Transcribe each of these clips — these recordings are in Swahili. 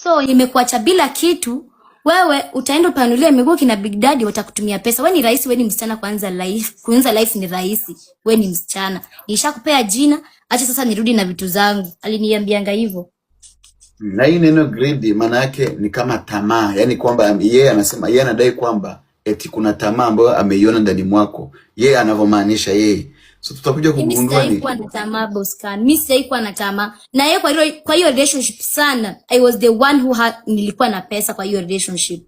So nimekuacha bila kitu, wewe utaenda upanulie miguu kina Big Daddy watakutumia pesa. Wewe ni rahisi, wewe ni msichana kuanza life ni rahisi. Wewe ni msichana. Nishakupea jina, acha sasa nirudi na vitu zangu. Aliniambianga hivyo. Na hii neno greedy maana yake ni kama tamaa. Yaani kwamba yeye anasema yeye anadai kwamba eti kuna tamaa ambayo ameiona ndani mwako. Yeye anavyomaanisha yeye. So tutakuja kugundua ni kwa na tamaa Boscan. Mimi sikuwa na tamaa. Na yeye kwa hiyo relationship sana, I was the one who nilikuwa na pesa kwa hiyo relationship.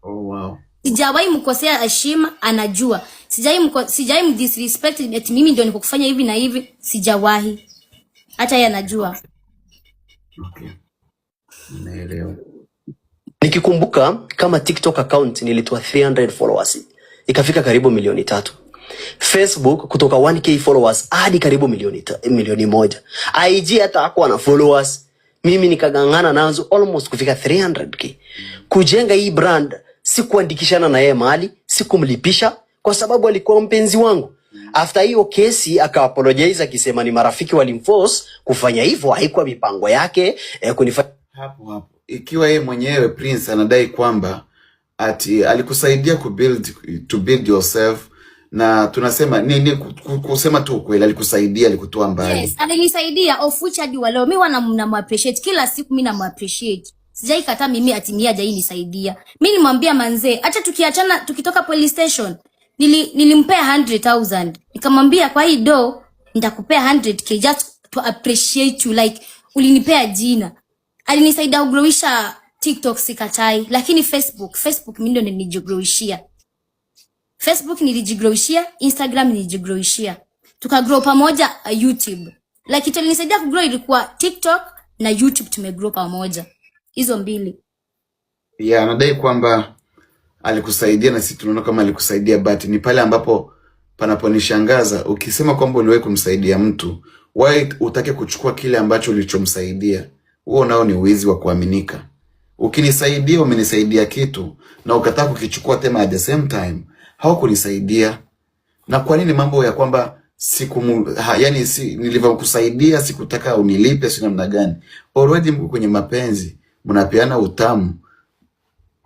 Oh wow. Sijawahi mkosea heshima, anajua. Sijawahi mdisrespect eti mimi ndio nikukufanya hivi na hivi, sijawahi. Hata yeye anajua. Okay. Naelewa. Nikikumbuka kama TikTok account nilitoa 300 followers. Ikafika karibu 3 million. Facebook kutoka 1k followers hadi karibu 1 million. IG hata hakuwa na followers. Mimi nikagangana nazo almost kufika 300k. Kujenga hii brand si kuandikishana na yeye mahali, si kumlipisha kwa sababu alikuwa mpenzi wangu. After hiyo kesi aka-apologize akisema ni marafiki walimforce kufanya hivyo, haikuwa mipango yake kunifanya hapo. Ikiwa yeye mwenyewe Prince anadai kwamba ati alikusaidia to build yourself, na tunasema nini kusema tu kweli, alikusaidia, alikutoa mbali. Yes, alinisaidia of which hadi leo mimi namappreciate kila siku, mimi namappreciate. Sijai kataa mimi ati mimi haja nisaidia. Mimi nimwambia manze, acha tukiachana tukitoka police station, nilimpea 100,000. Nikamwambia kwa hii do nitakupea 100k just to appreciate you, like ulinipea jina. Alinisaidia kugrowisha TikTok sikatai, lakini Facebook mimi ndio nilijigrowishia. Facebook nilijigrowishia, Instagram nilijigrowishia. Tukagrow pamoja YouTube. Like ito nisaidia kugrow ilikuwa TikTok na YouTube tumegrow pamoja. Hizo mbili. Yeah, anadai kwamba alikusaidia na sisi tunaona kama alikusaidia, but ni pale ambapo panaponishangaza ukisema kwamba uliwahi kumsaidia mtu, why utake kuchukua kile ambacho ulichomsaidia? Huo nao ni uwizi wa kuaminika. Ukinisaidia umenisaidia kitu na ukataka kukichukua tena at the same time, haukunisaidia. Na kwa nini mambo ya kwamba nilivyokusaidia sikutaka unilipe, si namna gani? Already mko kwenye mapenzi, mnapeana utamu.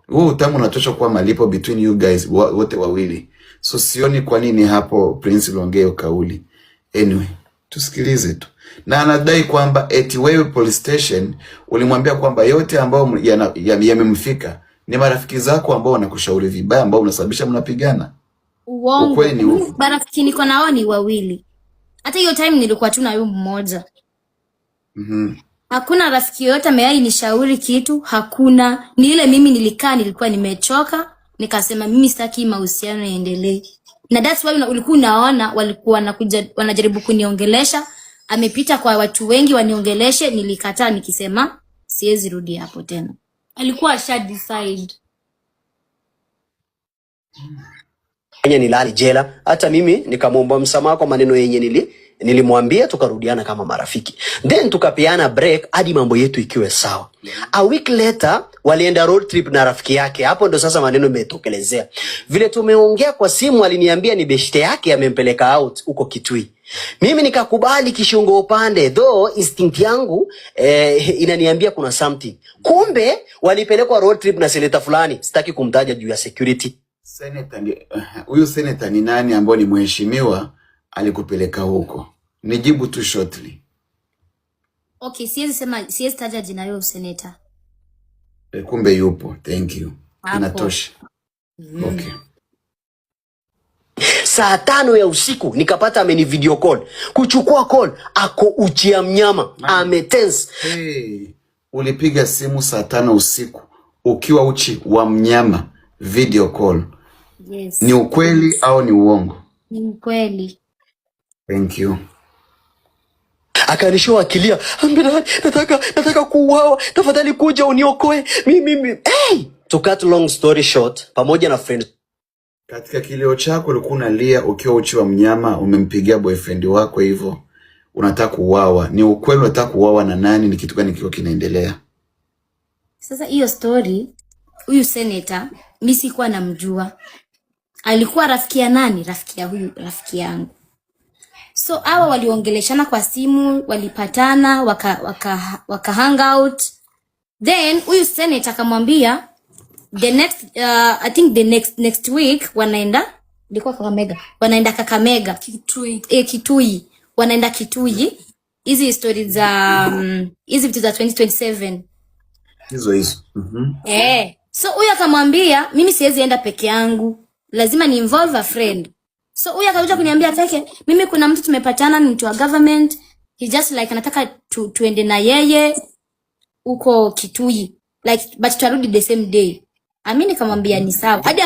Huo utamu unatosha kwa malipo between you guys wote wawili. So sioni kwa nini hapo Prince Longeo kauli. Anyway, tusikilize tu. Na anadai kwamba eti wewe police station ulimwambia kwamba yote ambao yamemfika ni marafiki zako ambao wanakushauri vibaya, ambao unasababisha mnapigana. Uongo. Ukweli ni marafiki niko nao ni wawili. Hata hiyo time nilikuwa tu na yule mmoja. Hakuna rafiki yote ambaye nishauri kitu, hakuna. Ni ile mimi nilikuwa nimechoka, nikasema mimi sitaki mahusiano yaendelee. Na that's why ulikuwa unaona walikuwa wanajaribu kuniongelesha, amepita kwa watu wengi waniongeleshe, nilikataa nikisema siwezi rudi hapo tena. Alikuwa asha decide. Nilali jela, hata mimi nikamwomba msamaha kwa maneno yenye nilimwambia, tukarudiana kama marafiki. Then tukapeana break hadi mambo yetu ikiwe sawa. A week later walienda road trip na rafiki yake. Hapo ndo sasa maneno yametokelezea. Vile tumeongea kwa simu aliniambia ni beshte yake amempeleka out huko Kitui. Mimi nikakubali kishungo upande, though instinct yangu inaniambia kuna something. Kumbe walipelekwa road trip na senator fulani, sitaki kumtaja juu ya security. Senator huyu senator ni nani ambao ni mheshimiwa alikupeleka huko? Nijibu tu shortly. Okay, siwezi taja jina la senator. Kumbe yupo. Thank you. Inatosha. Okay. Saa 5 ya usiku nikapata ameni video call. Kuchukua call ako uchi ya mnyama, ametense. Hey, ulipiga simu saa 5 usiku ukiwa uchi wa mnyama, video call. Yes. Ni ukweli au ni uongo? Ni ukweli. Thank you. Akanishoa akilia, nataka kuuawa, tafadhali kuja uniokoe. Mimi hey! To cut long story short, pamoja na friends. Katika kilio chako ulikuwa unalia ukiwa uchi wa mnyama, umempigia boyfriend wako hivyo, unataka kuuawa. Ni ukweli unataka kuuawa na nani? Ni kitu gani kiko kinaendelea? Sasa hiyo story, huyu senator mimi sikuwa namjua. Alikuwa rafiki ya nani? Rafiki ya huyu rafiki yangu. So hawa waliongeleshana kwa simu, walipatana, waka hang out. Then huyu Senate akamwambia the next I think the next week wanaenda ndiko Kakamega. Wanaenda Kakamega, Kitui. Wanaenda Kitui. Hizi stories za hizi vitu za 2027. Hizo. So huyu akamwambia mimi siwezi enda peke yangu. Lazima ni involve a friend. So huyu akakuja kuniambia Keke, mimi kuna mtu tumepatana, ni mtu wa government. He just like anataka tuende na yeye uko Kitui. Like but tutarudi the same day. Amini nikamwambia ni sawa. Hadi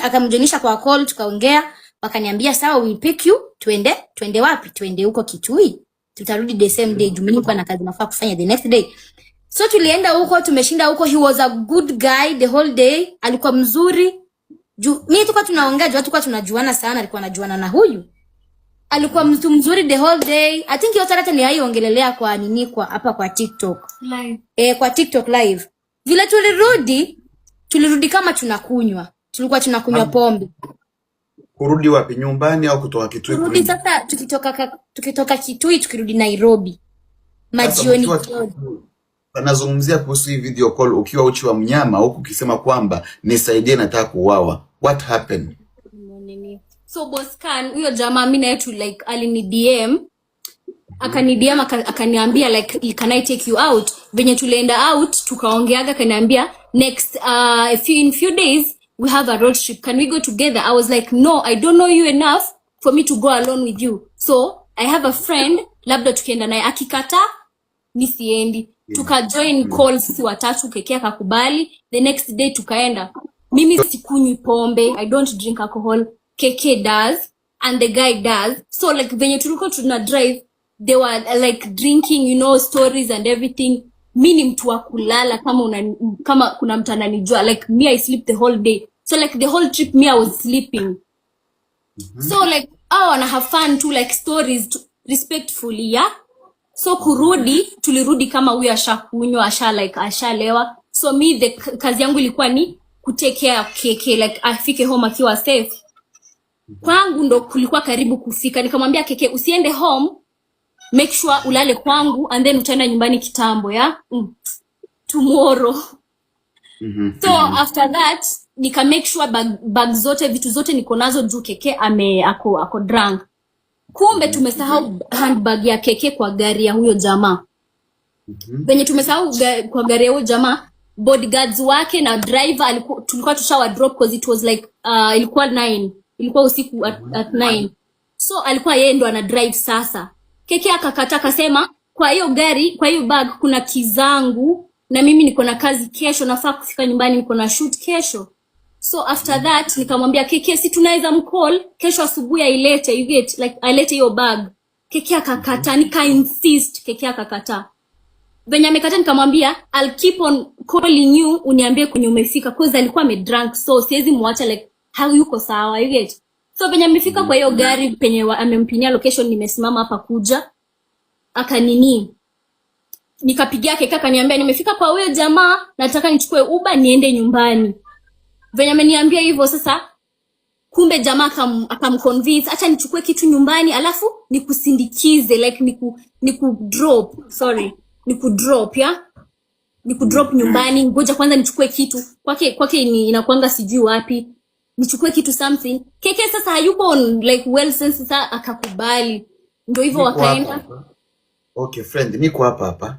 akamjoinisha kwa call tukaongea, wakaniambia sawa, we pick you, twende wapi? Twende huko Kitui. Tutarudi the same day. Jumini nilikuwa na kazi nafaa kufanya the next day. So tulienda huko, tumeshinda huko. He was a good guy the whole day. Alikuwa mzuri. Mimi tulikuwa tunaongea, tulikuwa tunajuana sana, alikuwa anajuana na huyu. Alikuwa mtu mzuri the whole day. I think yote hata ni haiongelelea kwa nini kwa hapa kwa TikTok live. Kwa TikTok live. Vile tulirudi kama tunakunywa. Tulikuwa tunakunywa pombe. Kurudi wapi, nyumbani au kutoka Kitui? Kurudi sasa tukitoka Kitui tukirudi Nairobi. Majioni. Anazungumzia kuhusu hii video call ukiwa uchi wa mnyama huku ukisema kwamba nisaidie nataka kuuawa. What happened? So Boscan, huyo jamaa mimi na yetu like alini DM, akani DM akaniambia like can I take you out? Venye tulienda out tukaongeaga, akaniambia next in few days we have a road trip, can we go together? I was like no, I don't know you enough for me to go alone with you, so I have a friend, labda tukienda naye, akikata nisiendi. Tukajoin calls sisi watatu, Keke akakubali. The next day tukaenda. Mimi sikunywi pombe, I don't drink alcohol. Keke does and the guy does. So like venye tulikuwa tuna drive, they were like drinking, you know, stories and everything. Mimi ni mtu wa kulala kama kuna mtu ananijua, like me I sleep the whole day. So like the whole trip me I was sleeping. So like wana have fun too, like stories respectfully, yeah. So tulirudi kama huyu ashakunywa, ashalewa. So me kazi yangu ilikuwa ni kutake care Keke, like afike home akiwa safe. Kwangu ndo kulikuwa karibu kufika. Nikamwambia Keke, usiende home, make sure ulale kwangu and then utaenda nyumbani kitambo, ya tomorrow. So after that nika make sure bag zote, vitu zote niko nazo juu Keke ako drunk. Kumbe tumesahau handbag ya Keke kwa gari ya huyo jamaa. Venye tumesahau kwa gari ya huyo jamaa, bodyguards wake na driver tulikuwa tushawa drop because it was like ilikuwa 9, ilikuwa usiku at 9. So alikuwa yeye ndo ana drive sasa. Keke akakata, akasema kwa hiyo gari, kwa hiyo bag kuna kizangu na mimi niko na kazi kesho, nafaa kufika nyumbani, niko na shoot kesho. So after that nikamwambia Keke, si tunaweza mcall kesho asubuhi ailete, you get like ailete hiyo bag. Keke akakata, nika insist, Keke akakata. Venye amekata nikamwambia I'll keep on calling you uniambie kwenye umefika, cause alikuwa drunk, so siwezi muacha like how yuko sawa, you get. So venye amefika kwa hiyo gari penye amempinia location, nimesimama hapa kuja akanini, nikapigia Keke akaniambia nimefika kwa huyo jamaa, nataka nichukue Uber niende nyumbani. Venye ameniambia hivyo sasa, kumbe jamaa akamconvince acha nichukue kitu nyumbani alafu nikusindikize, like nikudrop ya nikudrop nyumbani, ngoja kwanza nichukue kitu kwake ni inakuanga sijui wapi, nichukue kitu something. Keke sasa hayuko on like well sense, sasa akakubali, ndio hivyo wakaenda. Okay friend, niko hapa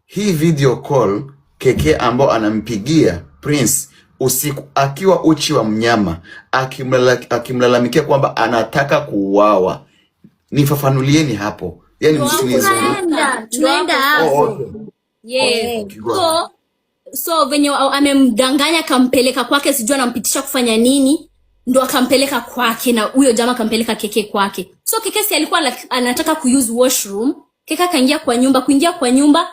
hii video call Keke ambao anampigia Prince usiku akiwa uchi wa mnyama, akimlalamikia kwamba anataka kuuawa. Nifafanulieni hapo. Yani tunaenda hapo. Yeah. So venye amemdanganya kampeleka kwake, sijui anampitisha kufanya nini, ndo akampeleka kwake na huyo jamaa akampeleka Keke kwake. So Keke si alikuwa like, anataka kuuse washroom. Keke akaingia kwa nyumba.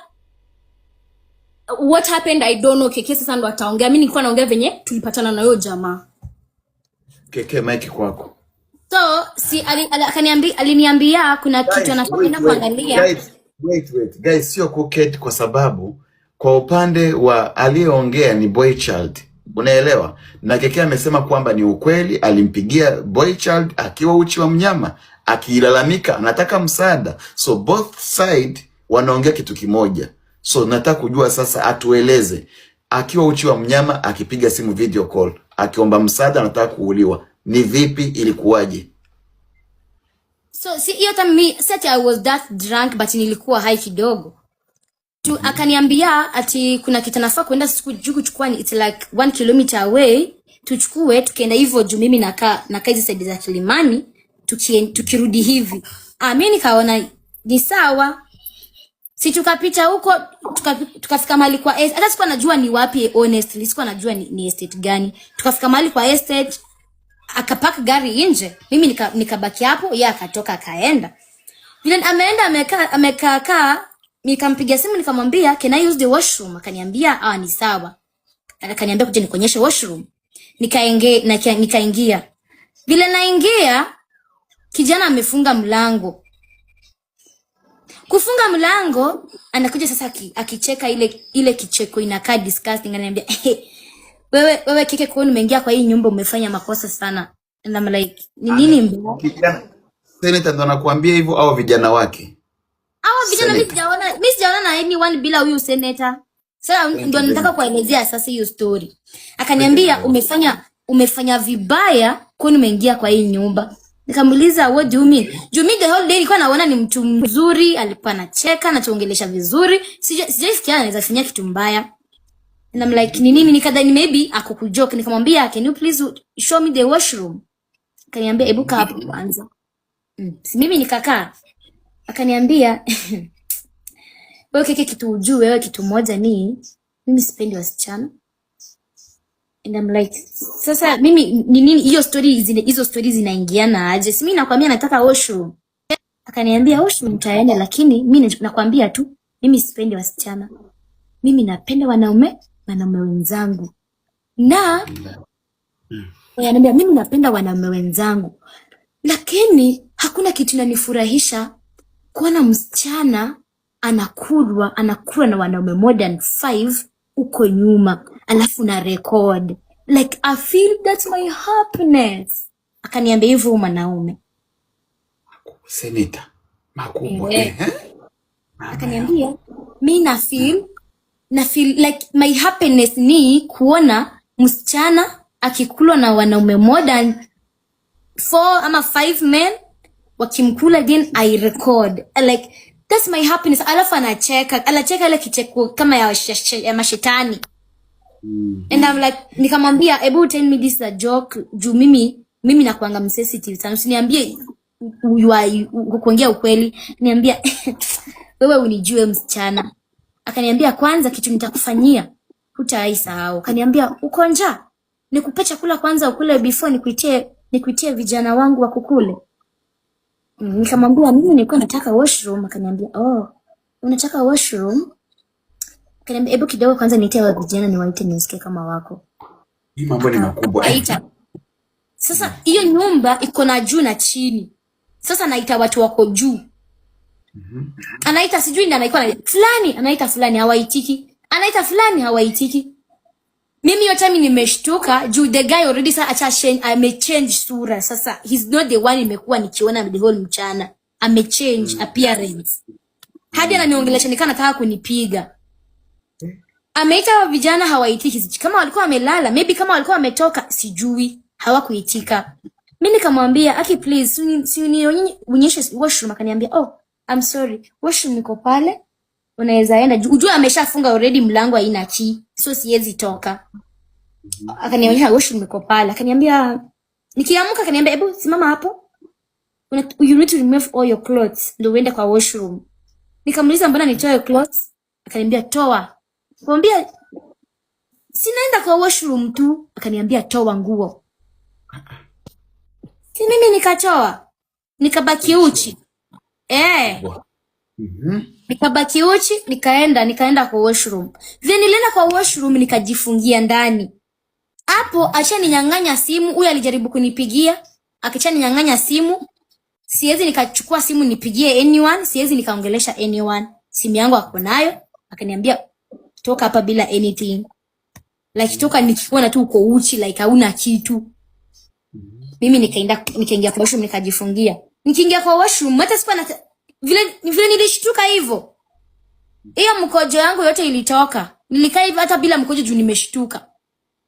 What happened I don't know. Keke sasa ndo ataongea. Mimi nilikuwa naongea venye tulipatana na huyo jamaa. Keke mic kwako. So si aliniambia kuna kitu anafanya kuangalia. Wait guys, sio coquette kwa sababu kwa upande wa aliyeongea ni boy child. Unaelewa? Na Keke amesema kwamba ni ukweli, alimpigia boy child akiwa uchi wa mnyama, akilalamika anataka msaada. So both side wanaongea kitu kimoja. So nataka kujua sasa, atueleze akiwa uchi wa mnyama, akipiga simu video call, akiomba msaada, anataka kuuliwa, ni vipi, ilikuwaje? So si hiyo time set I was that drunk but nilikuwa high kidogo. Tu akaniambia ati kuna kitu nafaa kwenda kuchukua, ni it's like 1 kilometer away, tuchukue tukaenda hivyo juu mimi nakaa hizo side za Kilimani, tukirudi hivi. Mimi nikaona ni sawa. Si tukapita huko tukafika mahali kwa estate. Hata sikuwa najua ni wapi, honestly sikuwa najua ni estate gani. Tukafika mahali kwa estate, akapark gari nje. Mimi nikabaki hapo, yeye akatoka akaenda. Vile ameenda amekaa, nikampigia simu nikamwambia can I use the washroom? Akaniambia ni sawa. Akaniambia kuja nikuonyeshe washroom. Nikaingia. Vile naingia, kijana amefunga mlango. Kufunga mlango, anakuja sasa akicheka ile kicheko inakaa disgusting, ananiambia wewe kike, kwa nini umeingia kwa hii nyumba, umefanya makosa sana. And I'm like, ni nini mbona? Kijana Senator ndo anakuambia hivyo au vijana wake? Vijana mimi sijaona na anyone bila huyu Senator. Sasa ndio nataka kuelezea sasa hiyo story. Akaniambia umefanya vibaya, kwa nini umeingia kwa hii nyumba? Nikamuuliza what do you mean? Jumi the whole day nilikuwa naona ni mtu mzuri, alikuwa anacheka, anatuongelesha vizuri. Sijaisikia anaweza fanya kitu mbaya. And I'm like, ni nini? Nikadhani maybe akukujoke. Nikamwambia can you please show me the washroom? Akaniambia hebu kaa hapo kwanza. Si mimi nikakaa. Akaniambia wewe kike, kitu ujue wewe kitu moja ni mimi sipendi wasichana. And I'm like, sasa mimi ni nini hizo stories zinaingiana aje? Si mimi nakwambia nataka washroom. Akaniambia washroom taenda, lakini mimi nakwambia tu mimi sipendi wasichana. Mimi napenda wanaume wenzangu. Na ananiambia mimi napenda wanaume wenzangu. Lakini hakuna kitu kinanifurahisha kuona msichana anakula na wanaume more than 5 uko nyuma, alafu na record. Like I feel that's my happiness. Akaniambia hivyo mwanaume. Senator makubwa Akaniambia mimi na feel like my happiness ni kuona msichana akikulwa na wanaume more than 4 ama 5 men wakimkula, then I record. Like that's my happiness. Alafu anacheka ile kicheko kama ya mashetani. And I'm like, nikamwambia hebu tell me this is a joke. Juu mimi nakuanga sensitive sana. Usiniambie kuongea ukweli. Niambia wewe unijue msichana. Akaniambia kwanza kitu nitakufanyia hutaisahau. Akaniambia uko njaa? Nikupe chakula kwanza ukule before nikuitie vijana wangu wakukule. Nikamwambia mimi nilikuwa nataka washroom. Akaniambia unataka washroom? Akaniambia hebu kidogo kwanza niite wa vijana niwaite nisikie kama wako. Hii mambo ni makubwa. Sasa hiyo nyumba iko na juu na chini. Sasa naita watu wako juu. Anaita sijui ndio anaikuwa fulani, anaita fulani hawaitiki. Anaita fulani hawaitiki. Mimi yote mimi nimeshtuka juu the guy already amechange sura. Sasa he's not the one nimekuwa nikiona the whole mchana. Amechange appearance. Hadi ananiongelesha nikana nataka kunipiga. Ameita wa vijana hawaitiki. Kama walikuwa wamelala, maybe kama walikuwa wametoka, sijui, hawakuitika. Mimi nikamwambia, "Aki please, si unionyeshe washroom." Akaniambia, I'm sorry. Washroom niko pale. Unaweza enda. Ujua ameshafunga already mlango haina key. So siwezi toka. Akaniambia washroom niko pale. Akaniambia nikiamka akaniambia hebu simama hapo. You need to remove all your clothes ndio uende kwa washroom. Nikamuuliza mbona nitoe clothes? Akaniambia toa. Nikamwambia sinaenda kwa washroom tu. Akaniambia toa nguo. Si mimi nikatoa. Nikabaki uchi. Nikabaki uchi, nikaenda kwa washroom. Vile nilienda kwa washroom nikajifungia ndani. Hapo achaninyang'anya simu, huyu alijaribu kunipigia, akachaninyang'anya simu. Siwezi nikachukua simu nipigie anyone, siwezi nikaongelesha anyone. Simu yangu ako nayo, akaniambia toka hapa bila anything. Like toka nikiona tu uko uchi like hauna kitu. Mimi nikaingia kwa washroom nikajifungia. Nikiingia kwa washroom hata sikuwa vile nilishtuka hivyo. Hiyo mkojo yangu yote ilitoka. Nilikaa hivi hata bila mkojo juu nimeshtuka.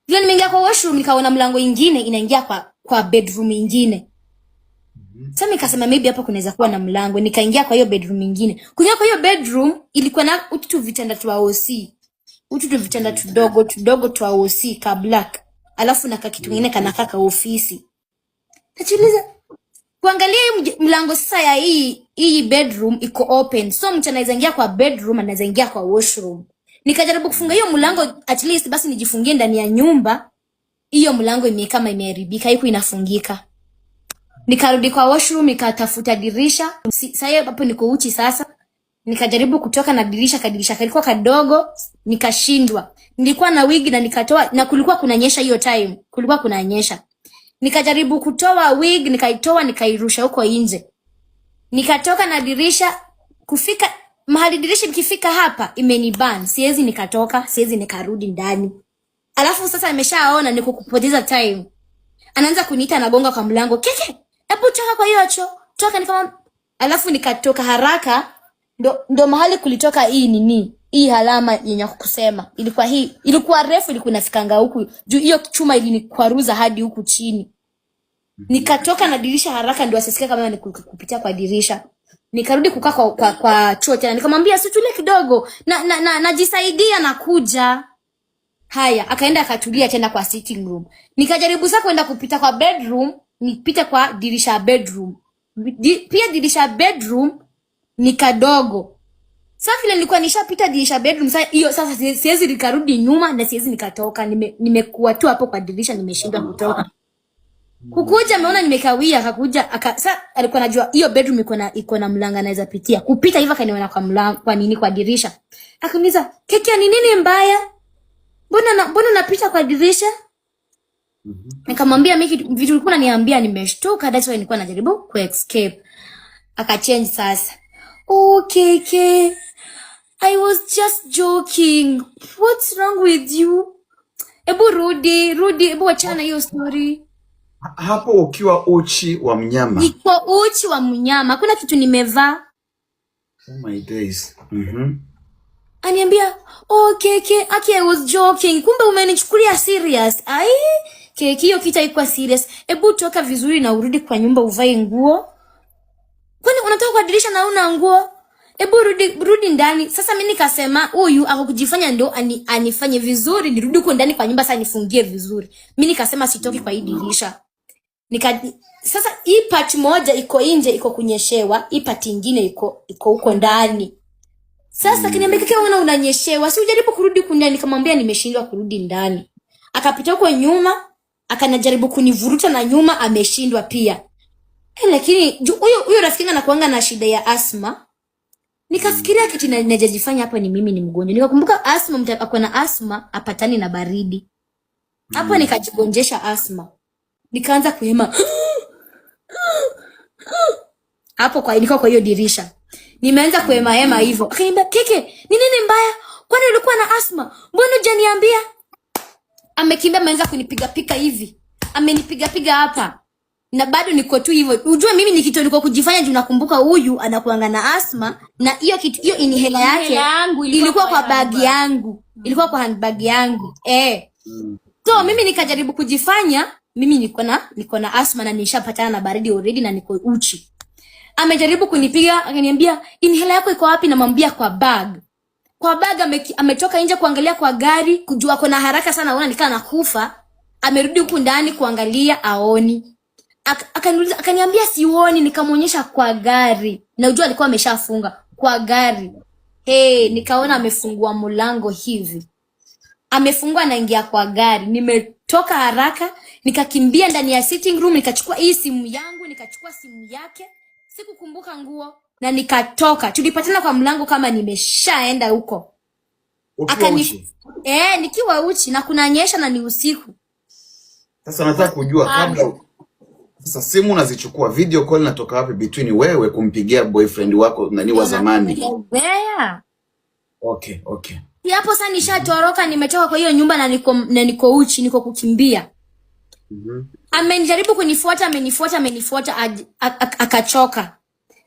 Vile nimeingia kwa washroom nikaona mlango ingine inaingia kwa bedroom ingine. Sasa nikasema maybe hapa kunaweza kuwa na mlango. Nikaingia kwa hiyo bedroom ingine. Kuingia kwa hiyo bedroom ilikuwa na utu vitanda twa OC. Utu vitanda tudogo twa OC ka black. Alafu na kitu kingine kanakaa ka ofisi. Najiuliza kuangalia mlango sasa ya hii bedroom iko open. So mtu anaweza ingia kwa bedroom, anaweza ingia kwa washroom. Nikajaribu kufunga hiyo mlango at least basi nijifungie ndani ya nyumba. Hiyo mlango kama imeharibika, haiko inafungika. Nikarudi kwa washroom, nikatafuta dirisha. Sasa hapo niko uchi sasa. Nikajaribu kutoka na dirisha, kadirisha kalikuwa kadogo, nikashindwa. Nilikuwa na wig na nikatoa na kulikuwa kunanyesha hiyo time. Kulikuwa kunanyesha. Nikajaribu kutoa wig, nikaitoa nikairusha huko nje. Nikatoka na dirisha, kufika mahali dirisha nikifika hapa imeniban. Siwezi nikatoka, siwezi nikarudi ndani. Alafu sasa ameshaona niko kupoteza time. Anaanza kuniita anagonga kwa mlango. Keke, hebu toka kwa hiyo choo. Toka nikama alafu nikatoka haraka. Ndo mahali kulitoka hii nini? Hii alama yenye kusema. Ilikuwa refu, ilikuwa inafikanga huku. Juu hiyo chuma ilinikwaruza hadi huku chini. Nikatoka na dirisha haraka ndio asisikie kama nikupitia kwa dirisha. Nikarudi kukaa kwa choo tena. Nikamwambia situlie kidogo. Najisaidia na kuja. Haya, akaenda akatulia tena kwa sitting room. Nikajaribu sasa kwenda kupita kwa bedroom, nipite kwa dirisha bedroom. Pia dirisha bedroom ni kadogo. Sasa vile nilikuwa nishapita dirisha bedroom, sasa hiyo sasa siwezi nikarudi nyuma na siwezi nikatoka. Nimekuwa tu hapo kwa dirisha, nimeshindwa kutoka. Kukuja ameona nimekawia, akakuja sasa alikuwa anajua hiyo bedroom iko na mlango anaweza pitia. Kupita hivyo kaniona kwa mlango kwa dirisha. Akaniuliza, "Keke ni nini mbaya? Mbona napita kwa dirisha?" Nikamwambia mimi vitu ulikuwa unaniambia nimeshtuka, that's why nilikuwa najaribu escape. Akachange sasa. Okay, I was just joking. What's wrong with you? Ebu rudi, ebu achana hiyo story. Hapo ukiwa uchi wa mnyama. Niko uchi wa mnyama. Hakuna kitu nimevaa. Oh my days. Aniambia, okay, I was joking. Kumbe umenichukulia serious. Ai, hiyo kitu haikuwa serious. Ebu toka vizuri na urudi kwa nyumba uvae nguo. Kwani unatoka kwa dirisha na una nguo? Ebu rudi ndani. Sasa mimi nikasema huyu akakujifanya ndo anifanye vizuri, nirudi huko ndani kwa nyumba sasa nifungie vizuri. Mimi nikasema sitoki kwa hii dirisha. Sasa hii part moja iko nje, iko kunyeshewa, hii part nyingine iko huko ndani. Sasa kiniambia kike unanyeshewa, si ujaribu kurudi ndani. Nikamwambia nimeshindwa kurudi ndani. Akapita huko nyuma, akanajaribu kunivuruta na nyuma, ameshindwa pia. Lakini huyo rafiki anakuanga na shida ya asma. Nikafikiria kitu najajifanya hapa ni mimi ni mgonjwa. Nikakumbuka asma, mtu akwa na asma apatani na baridi. Hapo nikajigonjesha asma. Nikaanza kuhema. Hapo nilikuwa kwa hiyo dirisha. Nimeanza kuhema hivyo. Akaniambia, "Keke, ni nini mbaya? Kwani ulikuwa na asma? Mbona hujaniambia?" Amekimbia ameanza kunipiga pika hivi. Amenipiga hapa. Na bado niko tu hivyo. Unajua mimi niko kujifanya juu nakumbuka huyu anakuanga na asma na hiyo kitu hiyo inhela yake ilikuwa kwa bag yangu. Ilikuwa kwa handbag yangu. So mimi nikajaribu kujifanya mimi niko na asma na nishapatana na baridi already na niko uchi. Amejaribu kunipiga akaniambia, "Inhela yako iko wapi?" Namwambia kwa bag. Kwa bag ametoka nje kuangalia kwa gari, kujua kuna haraka sana anaona nikaa nakufa. Amerudi huku ndani kuangalia aoni. Akaniuliza akaniambia sioni, nikamuonyesha kwa gari. Na unajua alikuwa ameshafunga kwa gari. Nikaona amefungua mlango hivi. Amefungua na ingia kwa gari. Nimetoka haraka, nikakimbia ndani ya sitting room, nikachukua hii simu yangu, nikachukua simu yake. Sikukumbuka nguo na nikatoka. Tulipatana kwa mlango kama nimeshaenda huko. Nikiwa uchi na kunanyesha na ni usiku. Sasa nataka kujua kabla sasa simu unazichukua, video call natoka wapi between wewe kumpigia boyfriend wako nani wa zamani? Okay. Hapo sasa nishatoroka, nimetoka kwa hiyo nyumba na niko uchi, niko kukimbia. Amenijaribu kunifuata, amenifuata akachoka.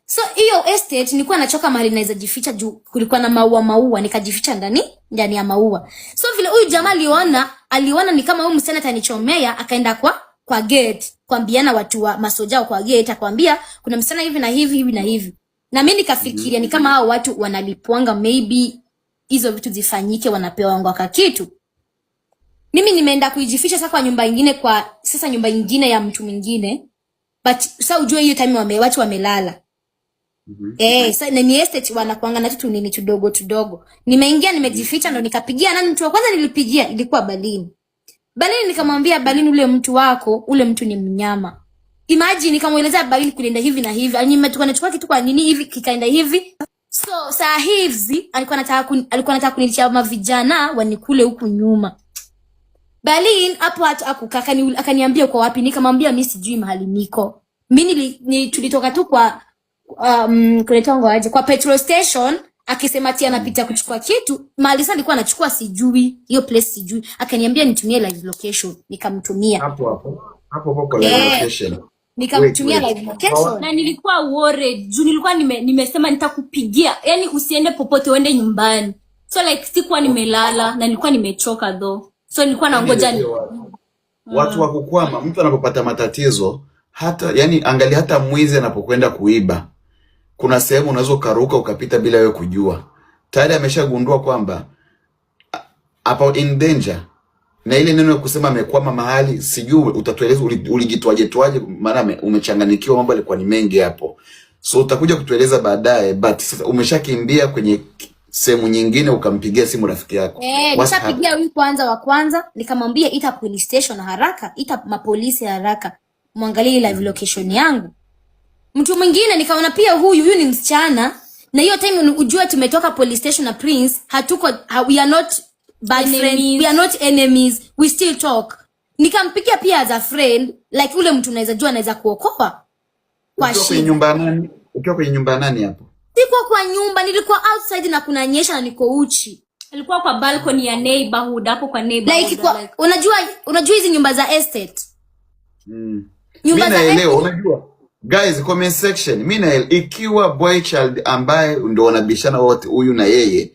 So hiyo estate nilikuwa nachoka mahali naweza jificha juu kulikuwa na maua, nikajificha ndani ya maua. So vile huyu jamaa aliona ni kama huyu msichana atanichomea, akaenda kwa gate kuambiana watu wa masoja kwa gate, akwambia kuna msichana hivi na hivi na hivi. Na mimi nikafikiria ni kama hao watu wanalipwanga, maybe hizo vitu zifanyike, wanapewa ngwaka kitu. Mimi nimeenda kujificha sasa kwa nyumba nyingine ya mtu mwingine. But sasa ujue hiyo time watu wamelala. Sasa ni estate wanakuanga na tu nini tudogo. Nimeingia nimejificha, ndo nikapigia nani, mtu wa kwanza nilipigia ilikuwa Balini. Nikamwambia Balini, ule mtu wako, ule mtu ni mnyama. Imagine nikamuelezea Balini kulinda hivi na hivi. Nimetoka nachukua kitu kwa nini hivi kikaenda hivi. So saa hizi alikuwa anataka kunilisha mavijana wanikule huku nyuma. Balini hapo akaniambia uko wapi? Nikamwambia mimi sijui mahali niko. Mimi tulitoka tu kwa kuletongo aje kwa petrol station, akisema ati anapita kuchukua kitu. Mahali sasa alikuwa anachukua sijui, hiyo place sijui. Akaniambia nitumie live location, nikamtumia. Hapo kwa live location. Nikamtumia live location na nilikuwa worried. Juu nilikuwa nimesema nitakupigia. Yaani usiende popote, uende nyumbani. So like sikuwa nimelala na nilikuwa nimechoka though. So nilikuwa naongoja watu wa kukwama. Mtu anapopata matatizo, angalia hata mwizi anapokwenda kuiba, kuna sehemu unaweza ukaruka ukapita bila wewe kujua. Tayari ameshagundua kwamba hapo in danger. Na ile neno ya kusema amekwama mahali, sijui utatueleza ulijitwaje, maana umechanganikiwa, mambo yalikuwa ni mengi hapo. So utakuja kutueleza baadaye, but sasa umeshakimbia kwenye sehemu nyingine ukampigia simu rafiki yako. Nishapigia huyu wa kwanza, nikamwambia ita police station haraka, ita mapolisi haraka, muangalie live location yangu. Mtu mwingine nikaona pia huyu ni msichana, na hiyo time ujue tumetoka police station na Prince, we are not bad friends, we are not enemies, we still talk. Nikampigia pia as a friend, like ule mtu unaweza jua anaweza kuokoa kwa shida. Ukiwa kwenye nyumba nani hapo? Sikuwa kwa nyumba, nilikuwa outside na kunanyesha na niko uchi. Alikuwa kwa balcony ya neighborhood, hapo kwa neighborhood. Like unajua hizi nyumba za estate. Nyumba za estate. Unajua guys, comment section, ikiwa boy child ambaye ndio wanabishana wote, huyu na yeye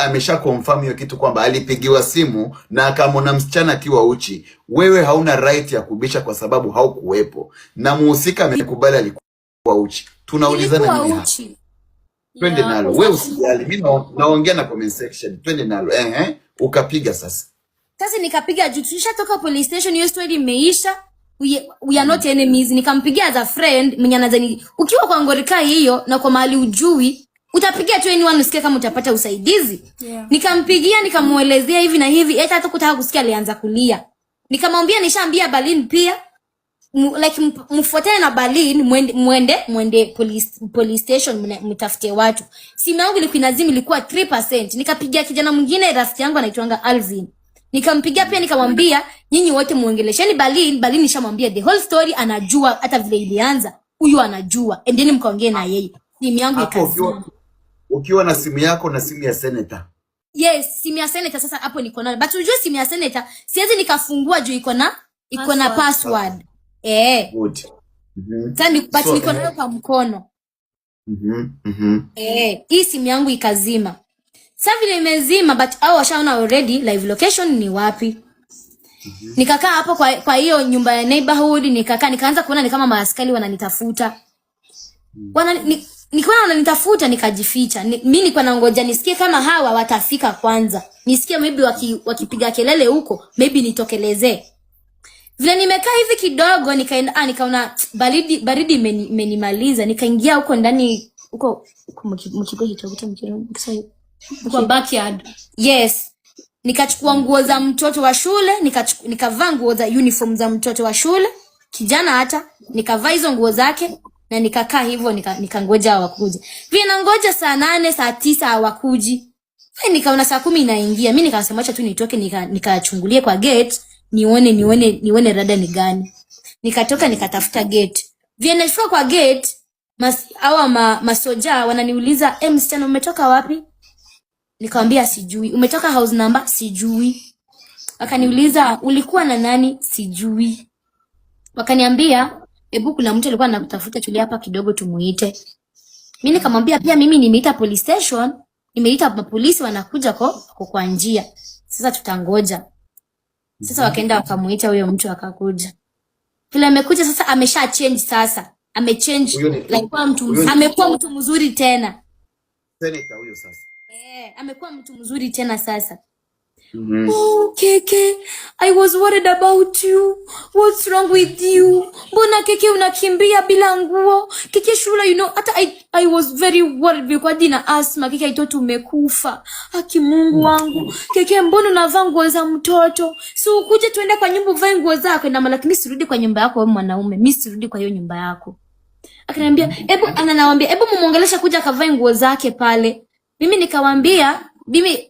amesha confirm hiyo kitu kwamba alipigiwa simu na akamwona msichana akiwa uchi, wewe hauna right ya kubisha kwa sababu haukuwepo, na muhusika amekubali alikuwa uchi. Tunaulizana nini hapa? Twende nalo. Wewe usijali. Mimi naongea na comment section. Twende nalo. Ukapiga sasa. Sasa nikapiga juu tulishatoka police station, hiyo story imeisha. We are not enemies. Nikampigia as a friend, mwenye anadhani ukiwa kwa ngorika hiyo na kwa mahali ujui, utapigia tu anyone usikie kama utapata usaidizi. Nikampigia nikamuelezea hivi na hivi, hata kutaka kusikia alianza kulia. Nikamwambia nishaambia Balini pia, like mfuatane na Balini, mwende police station, mtafute watu. Simu yangu ilikuwa inazima, ilikuwa 3%. Nikapigia kijana mwingine rafiki yangu anaitwa Alvin. Nikampigia pia nikamwambia nyinyi wote muongelesheni Balini nishamwambia the whole story, anajua hata vile ilianza. Huyu anajua. Endeni mkaongee na yeye. Simu yangu ikazima. Ukiwa na simu yako na simu ya senator. Yes, simu ya senator sasa hapo niko nayo. But unajua simu ya senator siwezi nikafungua juu iko na password. Good. But niko nayo kwa mkono. Hii simu yangu ikazima. Sasa vile imezima, but hao washaona already live location ni wapi. Nikakaa hapo kwa hiyo nyumba ya neighborhood, nikaanza kuona ni kama maaskari wananitafuta. Nikaona wananitafuta, nikajificha. Mimi nilikuwa naongoja nisikie kama hawa watafika kwanza. Nisikie maybe wakipiga kelele huko, maybe nitokelezee. Vile nimekaa hivi kidogo nikaona baridi imenimaliza, nikaingia huko ndani huko mkigo hicho kwa backyard. Yes. Nikachukua nguo za mtoto wa shule, nikavaa nguo za uniform za mtoto wa shule, kijana hata, nikavaa hizo nguo zake na nikakaa hivyo nikangoja hawakuje. Vile nangoja saa 8, saa 9 hawakuji. Nikaona saa 10 inaingia. Mimi nikasema acha tu nitoke nikachungulie kwa gate, nione rada ni gani. Nikatoka nikatafuta gate. Vile nilifika kwa gate, masoja wananiuliza, msichana umetoka wapi? Nikamwambia sijui. Umetoka house number? Sijui. Wakaniuliza ulikuwa na nani? Sijui. Wakaniambia hebu kuna mtu alikuwa anakutafuta, tulia hapa kidogo tumuite. Mimi nikamwambia pia mimi nimeita police station, nimeita polisi wanakuja kwa njia. Sasa tutangoja. Sasa wakaenda wakamuita huyo mtu akakuja. Kile amekuja sasa amesha change sasa. Amechange like amekuwa mtu mzuri tena. Senator huyo sasa. Amekuwa mtu mzuri tena sasa. Oh, Keke, I was worried about you. What's wrong with you? Mbona Keke unakimbia bila nguo? Keke Shula, you know, hata I was very worried because dina asthma. Keke I thought umekufa. Haki Mungu wangu. Keke mbona unavaa nguo za mtoto? So ukuje tuende kwa nyumba uvae nguo zako na lakini sirudi kwa nyumba yako wewe mwanaume. Mimi sirudi kwa hiyo nyumba yako. Akaniambia, hebu muongelesha kuja kavae nguo zake pale. Mimi nikawaambia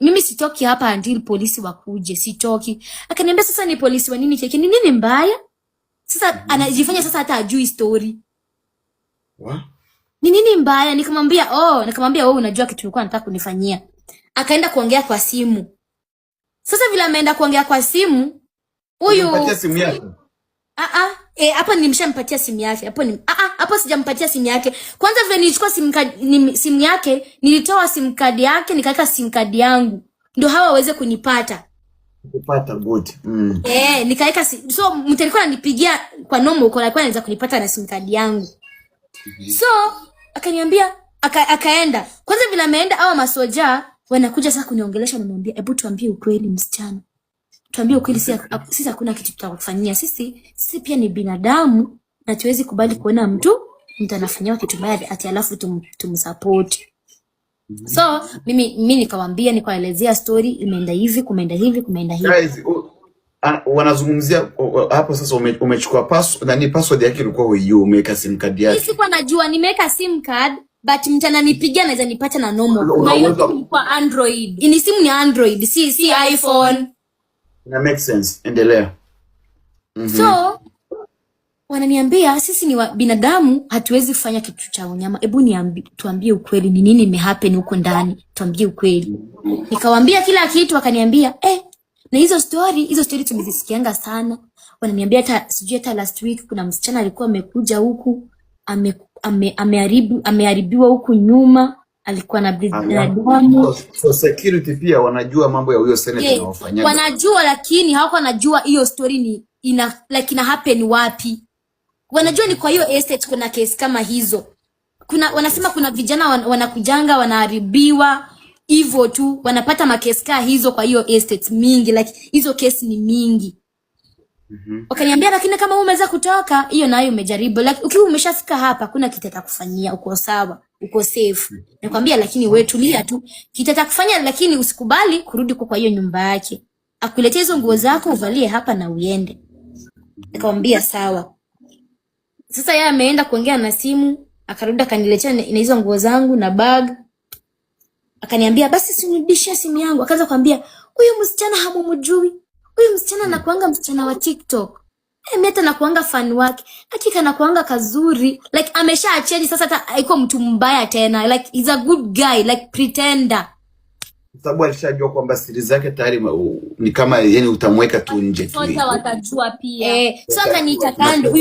mimi sitoki hapa until polisi wakuje, sitoki. Akaniambia sasa ni polisi wa nini Keke? Ni nini mbaya? Sasa anajifanya sasa hata ajui story. Ni nini mbaya? Nikamwambia wewe unajua kitu ulikuwa unataka kunifanyia. Akaenda kuongea kwa simu. Sasa vile ameenda kuongea kwa simu, huyu Unampatia simu yake? Hapo nimeshampatia simu yake. Hapo sijampatia simu yake. Kwanza vile nilichukua simu yake, nilitoa simu card yake, nikaweka simu card yangu. Ndio hawa waweze kunipata. Kupata good. Nikaweka so mtu alikuwa ananipigia kwa normal call, alikuwa anaweza kunipata na simu card yangu. So akaniambia akaenda. Kwanza vile ameenda hawa masoja wanakuja sasa kuniongelesha na niambia, "Hebu tuambie ukweli msichana. Tuambie ukweli, sisi hakuna kitu tutakufanyia. Sisi pia ni binadamu na tuwezi kubali kuona mtu anafanywa kitu mbaya ati alafu tumsupport." So mimi nikawaambia, nikaelezea story imeenda hivi, kumeenda hivi. Guys, wanazungumzia hapo sasa umechukua password yake ilikuwa wewe umeweka sim card yake. Mimi sikuwa najua nimeweka sim card but mtu ananipigia naweza nipata na normal. Na hiyo ilikuwa Android. Ni simu ni Android, si iPhone. Na make sense. Endelea. So wananiambia sisi ni binadamu, hatuwezi kufanya kitu cha unyama. Hebu tuambie ukweli, ni nini imehappen huko ndani? Tuambie ukweli. Nikawaambia kila kitu, wakaniambia na hizo story tumezisikianga sana. Wananiambia hata last week kuna msichana alikuwa amekuja huku ameharibiwa huku nyuma, alikuwa na damu. So security pia wanajua mambo ya huyo senator na wafanyana. Wanajua lakini hawako wanajua hiyo story ni ina happen wapi. Wanajua ni kwa hiyo estate kuna case kama hizo. Wanasema kuna vijana wanakujanga wanaharibiwa hivyo tu, wanapata makesi hizo kwa hiyo estate mingi, like hizo case ni mingi. Wakaniambia lakini kama umeweza kutoka hiyo nayo umejaribu, like ukiwa umeshafika hapa kuna kitakufanyia, uko sawa, uko safe. Nakwambia lakini wewe tulia tu, kitakufanya lakini usikubali kurudi kwa hiyo nyumba yake. Akuletee hizo nguo zako uvalie hapa na uende. Nikamwambia sawa. Sasa yeye ameenda kuongea na simu, akarudi akaniletea na hizo nguo zangu na bag. Akaniambia basi sinirudishie simu yangu. Akaanza kuambia huyu msichana hamumjui. Huyu msichana anakuanga msichana wa TikTok. Mimi hata nakuanga fan wake. Hakika nakuanga kazuri. Like ameshaacheji sasa, hata haiko mtu mbaya tena. Like he's a good guy, like pretender. Sababu alishajua kwamba siri zake tayari ni kama yani utamweka tu nje tu. Sote watajua pia. So akaniita kando,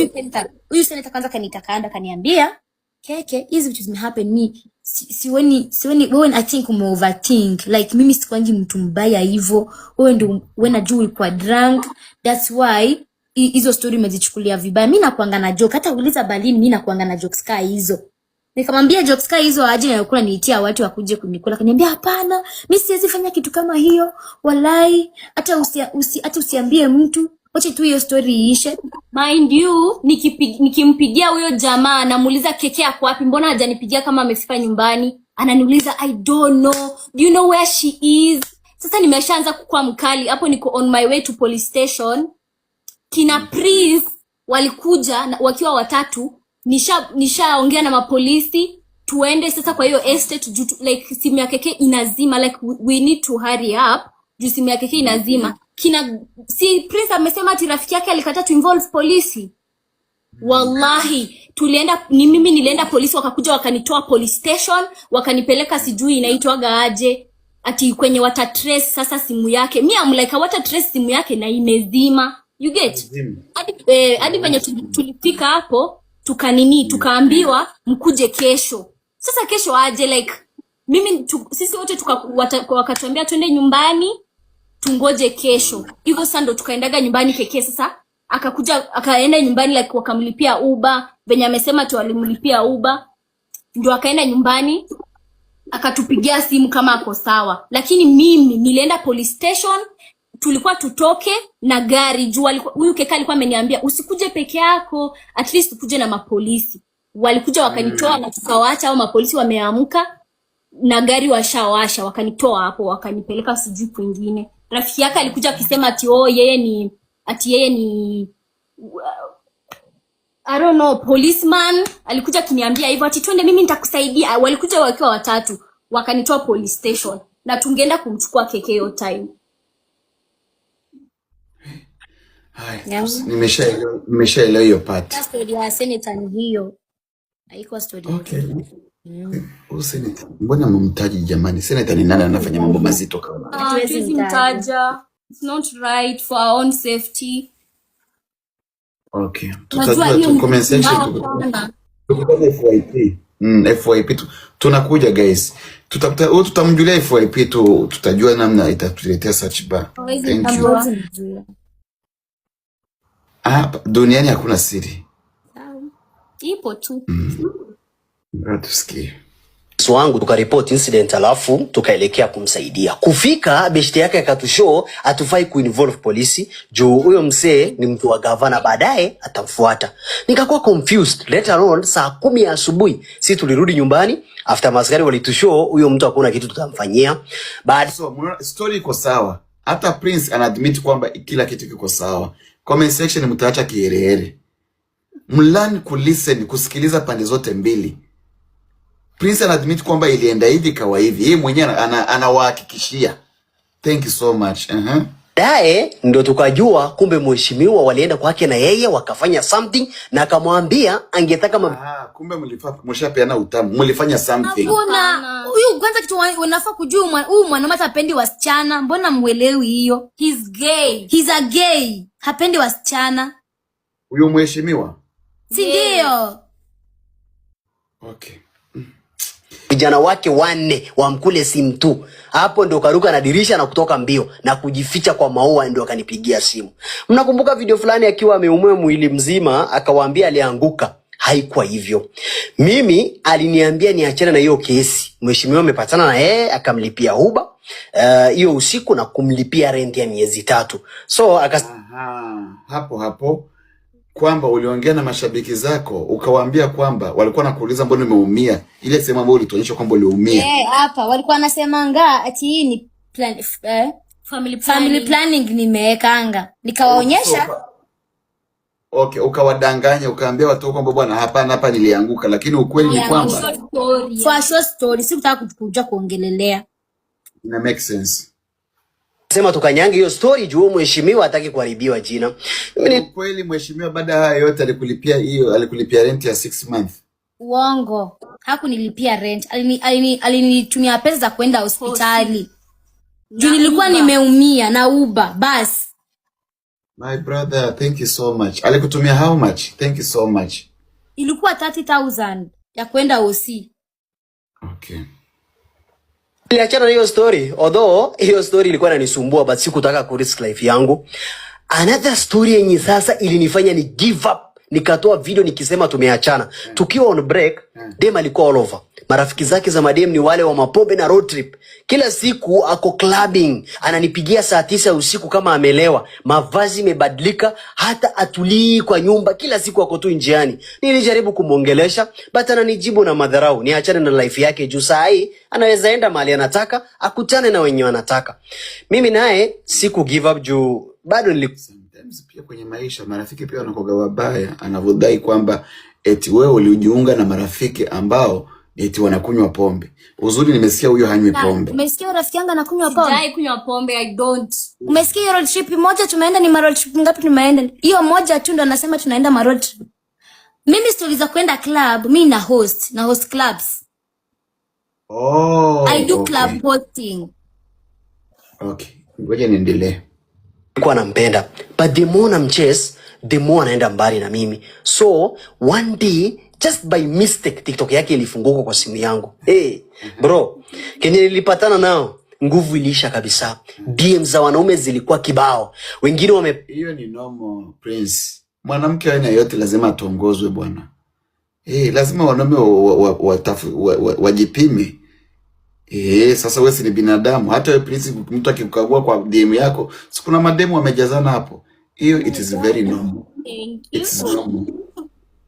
huyu senator kwanza kaniita kando, akaniambia, Keke, hizi vitu zimehappen me. Sioni wewe, I think overthink. Like mimi sikwangi mtu mbaya hivyo. Wewe ndio unajua ulikuwa drunk. That's why hizo story umezichukulia vibaya. Mimi nakuanga na joke. Hata uliza Balini, mimi nakuanga na jokes kama hizo. Nikamwambia jokes kama hizo aje na kula niitia watu wakuje kunikula. Akaniambia hapana, mimi siwezi fanya kitu kama hiyo. Wallahi, hata usiambie mtu. Wacha tu hiyo story iishe. Mind you, nikimpigia huyo jamaa namuuliza Keke yako wapi? Mbona hajanipigia kama amefika nyumbani? Ananiuliza I don't know. Do you know where she is? Sasa nimeshaanza kukua mkali. Hapo niko on my way to police station. Kina Prince walikuja wakiwa watatu. Nishaongea na mapolisi tuende sasa kwa hiyo estate like simu ya Keke inazima, like we need to hurry up. Juu simu ya Keke inazima. Si Prince amesema ati rafiki yake alikataa to involve polisi. Wallahi, mimi nilienda polisi, wakakuja wakanitoa police station, wakanipeleka sijui inaitwaga aje, ati kwenye watatrace sasa simu yake. Mimi am like watatrace simu yake na imezima. You get? Hadi venye tulifika hapo, tukaambiwa mkuje kesho. Sasa kesho aje, like mimi sisi wote wakatuambia twende nyumbani tungoje kesho. Hivyo sasa ndo tukaendaga nyumbani Keke. Sasa akaenda nyumbani, like wakamlipia Uber venye amesema tu walimlipia Uber, ndio akaenda nyumbani akatupigia simu kama ako sawa. Lakini mimi nilienda police station, tulikuwa tutoke na gari juu huyu Keke alikuwa ameniambia usikuje peke yako, at least ukuje na mapolisi. Walikuja wakanitoa na tukawaacha au mapolisi wameamka na gari washawasha, wakanitoa hapo wakanipeleka sijui kwingine. Rafiki yake alikuja akisema ati yeye ni I don't know, policeman. Alikuja kiniambia hivyo ati twende mimi nitakusaidia. Walikuja wakiwa watatu wakanitoa police station na tungeenda kumchukua Keke hiyo time. Hai, nimeshaelewa hiyo part. Story ya senator ni hiyo. Haiko story. Okay. Senator, mbona mumtaji jamani? Senator ni nani anafanya mambo mazito kama haya? Hatuwezi mtaja. It's not right for our own safety. Okay. Tutajua tu comment section tukipata FYP. FYP tunakuja guys. Tutamjulia FYP tutajua namna itatuletea search bar. Thank you. Duniani hakuna siri. Ipo tu. Tusikie. wangu tukaripoti incident, alafu tukaelekea kumsaidia. Kufika beshte yake akatushow atufai kuinvolve polisi juu huyo msee ni mtu wa gavana, baadaye atamfuata. Nikakuwa confused. Later on saa 10 asubuhi sisi tulirudi nyumbani after maskari walitushow huyo mtu hakuna kitu tutamfanyia. So story iko sawa. Hata Prince anaadmit kwamba kila kitu kiko sawa. Comment section mtaacha kiherehere. Mlan kulisten, kusikiliza pande zote mbili. Prince anaadmit kwamba ilienda hivi kawa hivi. Yeye mwenyewe anawahakikishia. Thank you so much. Dae ndo tukajua kumbe mheshimiwa walienda kwake na yeye wakafanya something na akamwambia angetaka kumbe mlishapeana utamu. Mlifanya something. Mbona huyu kwanza kitu unafaa kujua huyu mwanaume hapendi wasichana. Mbona muelewi hiyo? He's gay. He's a gay. Hapendi wasichana. Huyo mheshimiwa? Si ndio? Okay. Vijana wake 4 wamkule simu tu. Hapo ndo karuka na dirisha na kutoka mbio na kujificha kwa maua, ndo akanipigia simu. Mnakumbuka video fulani akiwa ameumwa mwili mzima akawaambia alianguka? Haikuwa hivyo. Mimi aliniambia niachane na hiyo kesi. Mheshimiwa amepatana na yeye akamlipia Uber hiyo usiku na kumlipia rent ya miezi 3. So hapo kwamba uliongea na mashabiki zako ukawaambia kwamba walikuwa nakuuliza mbona umeumia, ile sema ambayo ulituonyesha kwamba uliumia. Hapa walikuwa wanasemanga ati hii ni family planning nimewekanga. Nikawaonyesha. Okay, ukawadanganya ukaambia watu kwamba bwana hapa nilianguka, lakini ukweli ni kwamba for short story sikutaka kuja kuongelelea. Ina make sense. Sema tukanyange hiyo story juu mheshimiwa hataki kuharibiwa jina. Kweli mheshimiwa baada ya yote alikulipia rent ya 6 months. Uongo. Hakunilipia rent. Alinitumia pesa za kwenda hospitali. Juu nilikuwa nimeumia na Uber bas. My brother, thank you so much. Alikutumia how much? Thank you so much. Ilikuwa 30,000 ya kwenda OC. Okay. Niliachana na hiyo story, although hiyo story ilikuwa inanisumbua but sikutaka ku risk life yangu. Another story yenye sasa ilinifanya ni give up. Nikatoa video nikisema tumeachana. Tukiwa on break, dem alikuwa all over. Marafiki zake za madem ni wale wa mapombe na road trip. Kila siku ako clubbing, ananipigia saa 9 usiku kama amelewa. Mavazi imebadilika, hata atulii kwa nyumba, kila siku ako tu njiani. Nilijaribu kumuongelesha, but ananijibu na madharau. Niachane na life yake juu saa hii anaweza enda mahali anataka, akutane na wenye wanataka. Mimi naye siku give up juu bado pia kwenye maisha marafiki pia wanakoga wabaya, anavodai kwamba eti wewe ulijiunga na marafiki ambao eti wanakunywa pombe. Uzuri nimesikia huyo hanywi pombe. Umesikia rafiki yangu anakunywa pombe? Sijai kunywa pombe, I don't. Umesikia hiyo road trip moja tumeenda, ni road trip ngapi tumeenda? Hiyo moja tu ndo anasema tunaenda road trip. Mimi stories za kwenda club, mimi na host clubs. I do club hosting. Okay. Ngoja niendelee. Nilikuwa nampenda, but the more namchase the more anaenda mbali na mimi. So one day just by mistake TikTok yake ilifunguka kwa simu yangu. Hey, bro, kenye nilipatana nao nguvu iliisha kabisa. DM za wanaume zilikuwa kibao. Wengine hiyo ni normal Prince. Mwanamke aina yote lazima atongozwe bwana. Lazima wanaume wajipime. Sasa wewe ni binadamu. Hata wewe Prince, mtu akikukagua kwa DM yako, sikuna mademu wamejazana hapo. Hiyo it is very normal. It's normal.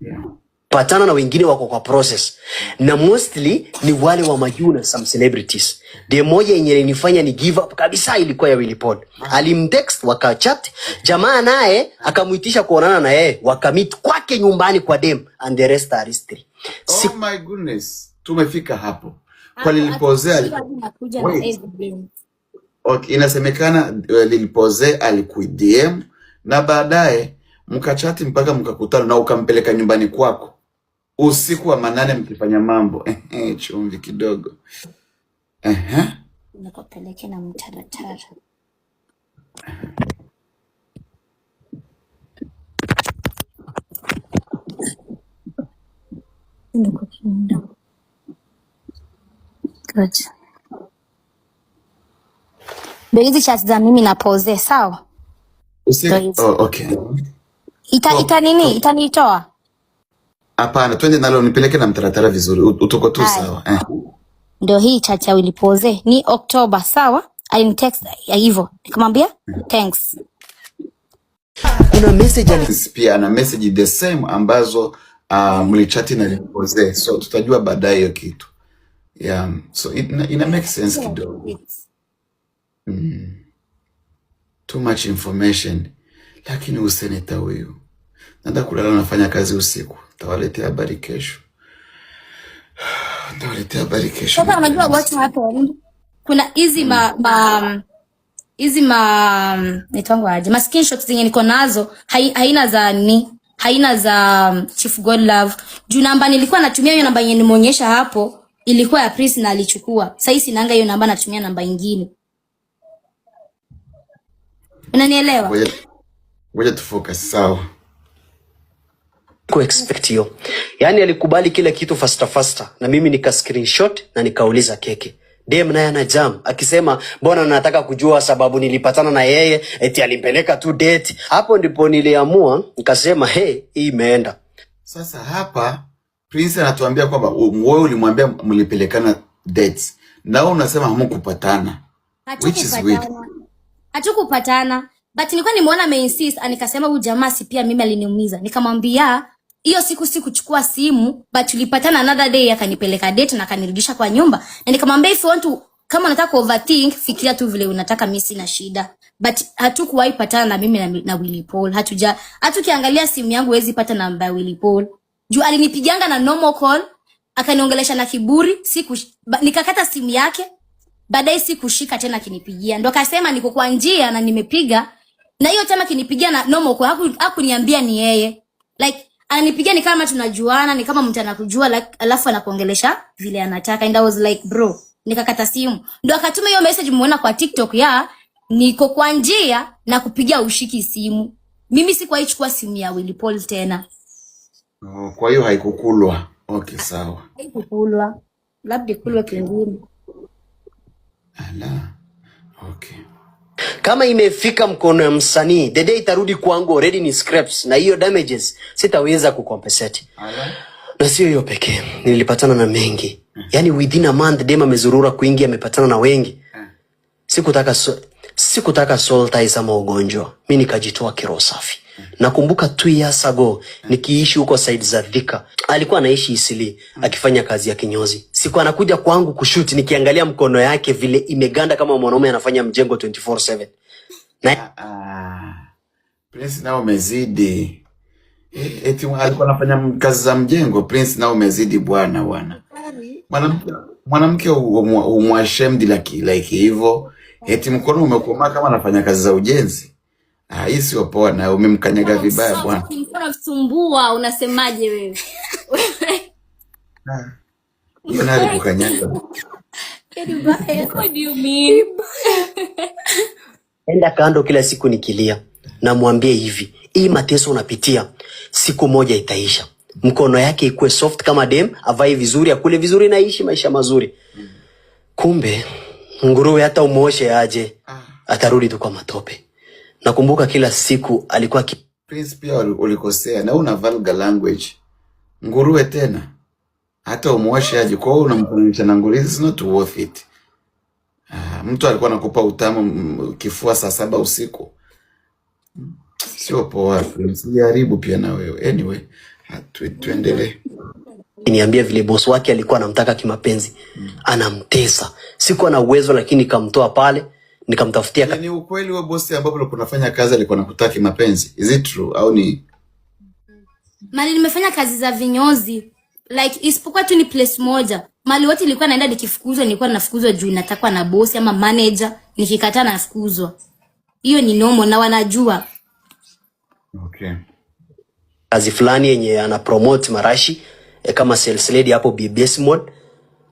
Yeah. Patana na wengine wako kwa process. Na mostly ni wale wa majuu na some celebrities. De moja yenye ilinifanya ni give up kabisa ilikuwa ya Willy Paul. Alimtext wakachat, jamaa naye akamuitisha kuonana na yeye, wakamit kwake nyumbani kwa dem, and the rest are history. Oh my goodness. Tumefika hapo. Kwa Lil Pose okay, inasemekana Lil Pose alikuidm na baadaye mkachati mpaka mkakutana na ukampeleka nyumbani kwako usiku wa manane mkifanya mambo. Chumvi kidogo. Nikapeleke na mtaratara. Good. Hizi chat za mimi na Pose, sawa? Okay. Itanitoa? Hapana, twende nalo nipeleke na mtaratara vizuri. Utuko tu sawa. Ndio hii chat ya Willy Pose ni Oktoba, sawa? Alinitext hivyo. Nikamwambia thanks. Kuna message pia ana message the same ambazo mlichati na Lil Pose. So tutajua baadaye hiyo kitu. Yeah, so ina make sense kidogo. Too much information. Lakini useneta huyu nanda kulala nafanya kazi usiku. Tawaletea habari kesho. Sasa unajua what happened? Kuna hizi nitango aje. Ma screenshots zenye niko nazo haina za Chief Godlove. Juu namba nilikuwa natumia hiyo namba yenye nimeonyesha hapo ilikuwa ya Prince na alichukua. Sasa hizi nanga hiyo namba natumia namba nyingine. Unanielewa? Ngoja tufocus sawa. Expect hiyo. Yani alikubali kila kitu faster na mimi nika screenshot na nikauliza keke. Dem naye ana jam akisema mbona nataka kujua sababu nilipatana na yeye eti alimpeleka tu date. Hapo ndipo niliamua nikasema hii imeenda. Sasa hapa Prince anatuambia kwamba wewe ulimwambia mlipelekana dates. Na wewe unasema hamkupatana. Which is weird. Hatukupatana. But nilikuwa nimeona insist anikasema huyu jamaa si pia mimi aliniumiza. Nikamwambia hiyo siku sikuchukua simu but tulipatana another day akanipeleka date na akanirudisha kwa nyumba. Na nikamwambia if you want to kama unataka overthink fikiria tu vile unataka, mimi sina shida. But hatukuwahi patana na mimi na Willy Paul. Hatukiangalia simu yangu huwezi pata namba ya Willy Paul. Juu alinipiganga na normal call, akaniongelesha na kiburi, nikakata simu yake. Baadaye sikushika tena kinipigia. Ndo akasema niko kwa njia na nimepiga. Na hiyo tena kinipigia na normal call hakuniambia ni yeye. Like ananipigia ni kama tunajuana, ni kama mtu anakujua like, alafu anakuongelesha vile anataka. And I was like bro, nikakata simu. Ndo akatuma hiyo message muona kwa TikTok ya niko kwa njia na kupigia ushiki simu. Mimi sikuwahi chukua simu ya Willy Paul tena. Kwa hiyo haikukulwa. Okay, sawa. Haikukulwa. Labda kulwa kingine. Ala. Okay. Kama imefika mkono ya msanii, the day itarudi kwangu already ni scraps na hiyo damages sitaweza kucompensate. Na sio hiyo pekee. Nilipatana na mengi. Yani within a month dem amezurura kuingia amepatana na wengi. Sikutaka soul ties ama ugonjwa. Mimi nikajitoa kiroho safi. Nakumbuka 2 years ago nikiishi huko side za Thika. Alikuwa anaishi Isili akifanya kazi ya kinyozi. Siku anakuja kwangu kushoot nikiangalia mkono yake vile imeganda kama mwanaume anafanya mjengo 24/7. Prince nao umezidi. Eti alikuwa anafanya kazi za mjengo. Prince nao umezidi bwana. Mwanamke umwashamed like hivyo. Eti mkono umekoma kama anafanya kazi za ujenzi. Hii sio poa na umemkanyaga vibaya bwana. Unasumbua, unasemaje wewe? Hiyo nani kukanyaga? What do you mean? Enda kando kila siku nikilia. Na mwambie hivi, hii mateso unapitia siku moja itaisha. mkono yake ikuwe soft kama dem, avae vizuri, akule vizuri na ishi maisha mazuri. Kumbe nguruwe hata umoshe aje atarudi tu kwa matope. Nakumbuka kila siku alikuwa Prince, pia ulikosea na una vulgar language. Nguruwe tena hata umwoshe aje, kwa hiyo unamfananisha na nguruwe. It's not worth it. Mtu alikuwa anakupa utamu kifua saa 7 usiku. Sio poa. Usijaribu pia na wewe. Anyway, tuendelee. Niambia vile boss wake alikuwa anamtaka kimapenzi. Anamtesa. Sikuwa na uwezo lakini nikamtoa pale, nikamtafutia. Ni ukweli wewe boss ambapo unafanya kazi alikuwa anakutaka kimapenzi? Is it true au ni? Mali nimefanya kazi za vinyozi. Like isipokuwa tu ni place moja. Mali wote nilikuwa naenda nikifukuzwa, nilikuwa nafukuzwa juu natakwa na boss ama manager, nikikataa nafukuzwa. Hiyo ni normal na wanajua. Okay. Kazi fulani yenye ana promote marashi kama sales lady hapo BBS mode.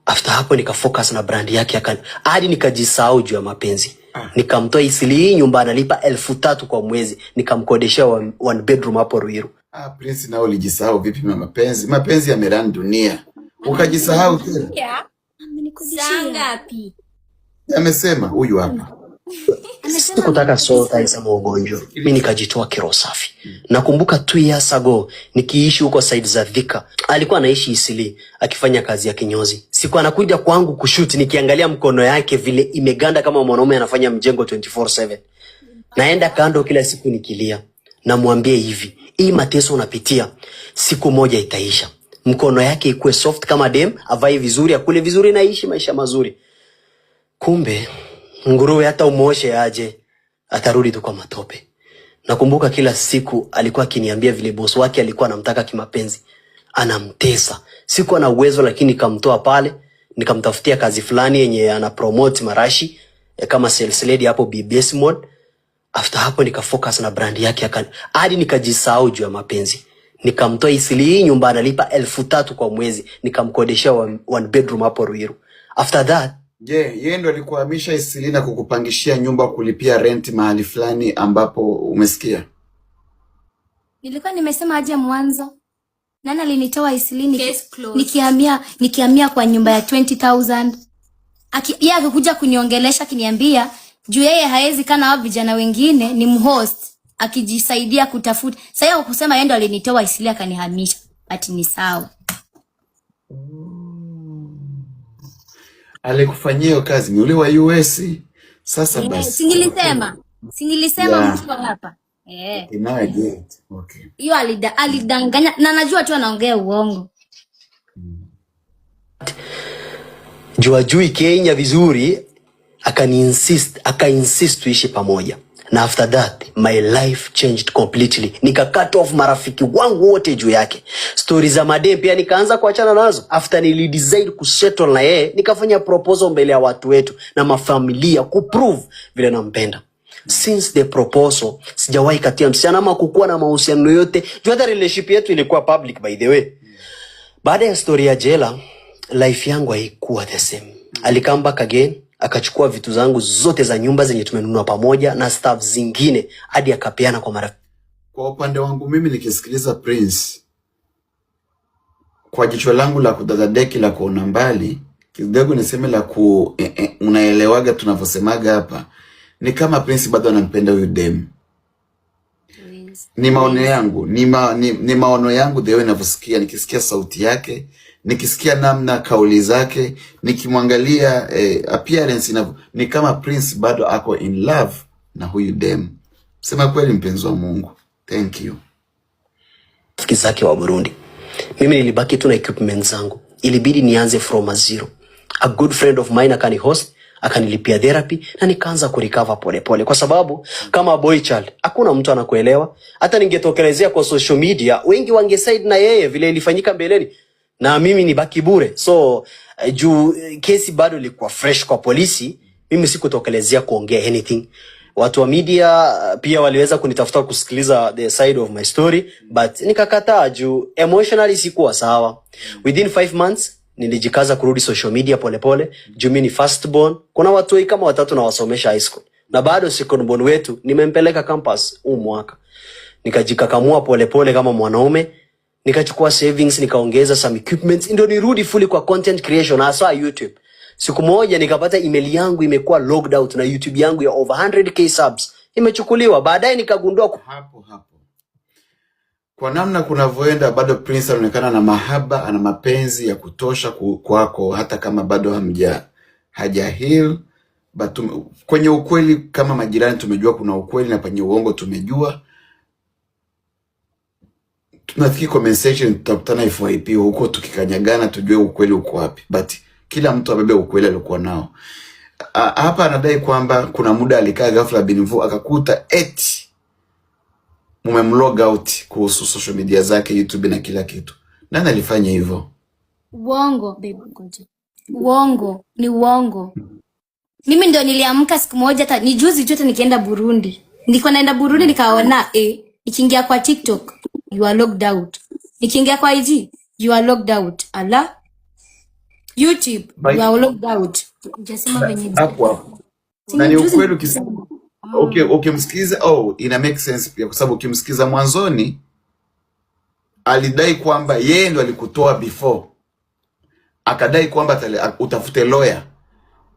After hapo nikafocus na brand yake hadi nikajisahau juu ya mapenzi. Nikamtoa Isili nyumba analipa 3,000 kwa mwezi, nikamkodeshea one bedroom hapo Ruiru. Prince, na ulijisahau vipi na mapenzi? Mapenzi yamerani dunia. Ukajisahau tena? Yeah. Saa ngapi? Amesema huyu hapa. Sikutaka sota isa mgonjwa. Mimi nikajitoa kiro safi. Nakumbuka 2 years ago nikiishi huko side za Thika. Alikuwa anaishi Isili akifanya kazi ya kinyozi. Siku anakuja kwangu kushoot nikiangalia mkono yake vile imeganda kama mwanaume anafanya mjengo 24/7. Naenda kando kila siku nikilia. Namwambia hivi, hii mateso unapitia siku moja itaisha. Mkono yake ikuwe soft kama dem, avae vizuri, akule vizuri na ishi maisha mazuri. Kumbe nguruwe hata umoshe aje atarudi tu kwa matope. Nakumbuka kila siku alikuwa akiniambia vile boss wake alikuwa anamtaka kimapenzi. Anamtesa. Sikuwa na uwezo lakini nikamtoa pale, nikamtafutia kazi fulani yenye ana promote marashi kama sales lady hapo BBS mode. After hapo nikafocus na brand yake hadi nikajisahau juu ya mapenzi. Nikamtoa Isili nyumba analipa 3,000 kwa mwezi, nikamkodeshea one bedroom hapo Ruiru. After that, yeye ndo alikuhamisha Isili na kukupangishia nyumba kulipia rent mahali fulani ambapo umesikia? Nilikuwa nimesema aje mwanzo. Nani alinitoa Isili nikihamia kwa nyumba ya 20,000. Yeye akakuja kuniongelesha kiniambia juu yeye haezi kana hao vijana wengine ni mhost akijisaidia kutafuta. Sasa yeye kusema yeye ndo alinitoa Isili akanihamisha. Ati ni sawa. Alikufanyia hiyo kazi ni ule wa US. Sasa basi. Singilisema mtu hapa. Okay. Hiyo alidanganya na najua tu anaongea uongo. Juu Kenya vizuri aka-insist tuishi pamoja. Na after that my life changed completely. Nika cut off marafiki wangu wote juu yake. Stories za madem pia nikaanza kuachana nazo. After nilidecide kusettle na yeye, nikafanya proposal mbele ya watu wetu na mafamilia kuprove vile nampenda. Since the proposal sijawahi katia msichana ama kukuwa na mahusiano yote. Juu hata relationship yetu ilikuwa public by the way. Baada ya story ya jela, life yangu haikuwa the same. Alikam back again, akachukua vitu zangu zote za nyumba zenye tumenunua pamoja na stuff zingine hadi akapeana kwa marafiki. Kwa upande wangu mimi nikisikiliza Prince, kwa jicho langu la kudadadeki la kuona mbali, kidogo niseme la unaelewaga tunavyosemaga hapa, ni kama Prince bado anampenda huyu dem. Ni maono yangu, ni maono yangu the way ninavyosikia, nikisikia sauti yake, nikisikia namna kauli zake, nikimwangalia appearance ni kama Prince bado ako in love na huyu dem. Sema kweli mpenzi wa Mungu. Thank you. Rafiki zake wa Burundi. Mimi nilibaki tu na equipment zangu. Ilibidi nianze from zero. A good friend of mine akani host, akanilipia therapy na nikaanza kurecover pole pole kwa sababu kama boy child hakuna mtu anakuelewa. Hata ningetokelezea kwa social media wengi wangeside na yeye vile ilifanyika mbeleni na mimi ni baki bure. So juu kesi bado ilikuwa fresh kwa polisi, mimi sikutokelezea kuongea anything. Watu wa media pia waliweza kunitafuta kusikiliza the side of my story, but nikakataa juu emotionally sikuwa sawa. Within 5 months nilijikaza kurudi social media pole pole. Juu mimi ni first born, kuna watu kama 3 na wasomesha high school, na bado second born wetu nimempeleka campus huu mwaka. Nikajikakamua pole pole kama mwanaume nikachukua savings, nikaongeza some equipment, ndio nirudi fully kwa content creation hasa YouTube. Siku moja nikapata email yangu imekuwa logged out na YouTube yangu ya over 100k subs imechukuliwa. Baadaye nikagundua hapo kwa namna kunavyoenda, bado Prince anaonekana na mahaba, ana mapenzi ya kutosha kwako, hata kama bado haja heal. But kwenye ukweli kama majirani tumejua kuna ukweli, na kwenye uongo tumejua. Tunafikiri comment section tutakutana FYP huko tukikanyagana tujue ukweli uko wapi. But kila mtu abebe ukweli alikuwa nao. Hapa anadai kwamba kuna muda alikaa ghafla Binivu akakuta eti mumemlog out kuhusu social media zake, YouTube na kila kitu. Nani alifanya hivyo? Uongo, baby ngoja. Uongo, ni uongo. Mimi ndio niliamka siku moja ni juzi tu nikienda Burundi. Nilikuwa naenda Burundi nikaona nikiingia kwa TikTok you are logged out. Nikiingia kwa IG you are logged out. Ala. YouTube you are logged out. Jasema venye hapo. Na ni ukweli ukisema ukimsikiza ina make sense pia, kwa sababu ukimsikiza mwanzoni alidai kwamba yeye ndo alikutoa before. Akadai kwamba utafute lawyer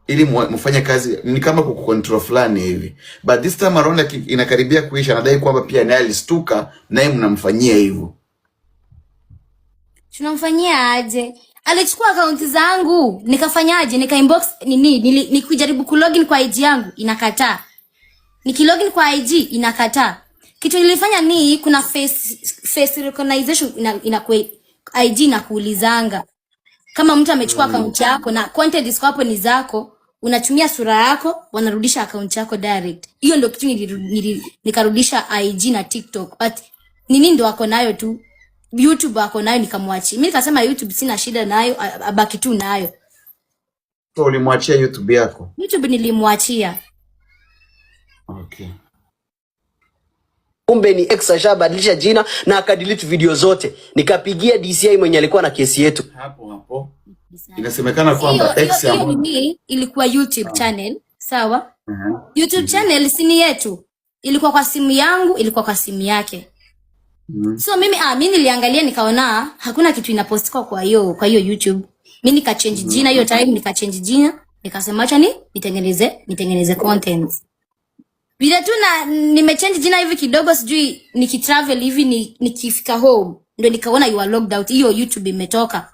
ili mfanye kazi, ni kama kucontrol fulani hivi. But this time around inakaribia kuisha, anadai kwamba pia naye alistuka, naye mnamfanyia hivyo. Tunamfanyia aje? Alichukua akaunti zangu, nikafanyaje? Nika inbox nikijaribu kulogin kwa IG yangu inakataa. Nikilogin kwa IG inakataa. Kitu nilifanya ni kuna face recognition inakuwa IG na kuulizanga. Kama mtu amechukua account yako na content hapo ni zako, unatumia sura yako, wanarudisha account yako direct. Hiyo ndio kitu nikarudisha IG na TikTok. But nini ndio wako nayo tu. YouTube wako nayo nikamwachia. Mimi nikasema YouTube sina shida nayo, abaki tu nayo. So ulimwachia YouTube yako? YouTube nilimwachia. Okay. Kumbe ni ex ashabadilisha jina na akadelete video zote. Nikapigia DCI mwenye alikuwa na kesi yetu. Hapo. Inasemekana kwamba ex ilikuwa YouTube channel, sawa? YouTube channel si yetu. Ilikuwa kwa simu yangu, ilikuwa kwa simu yake. So mimi niliangalia nikaona hakuna kitu inapostika kwa hiyo YouTube. Mimi nikachange jina hiyo time, nikachange jina, nikasema acha nitengeneze content. Bila tu nimechange jina hivi kidogo, sijui nikitravel hivi nikifika home ndio nikaona you are logged out. Hiyo YouTube imetoka.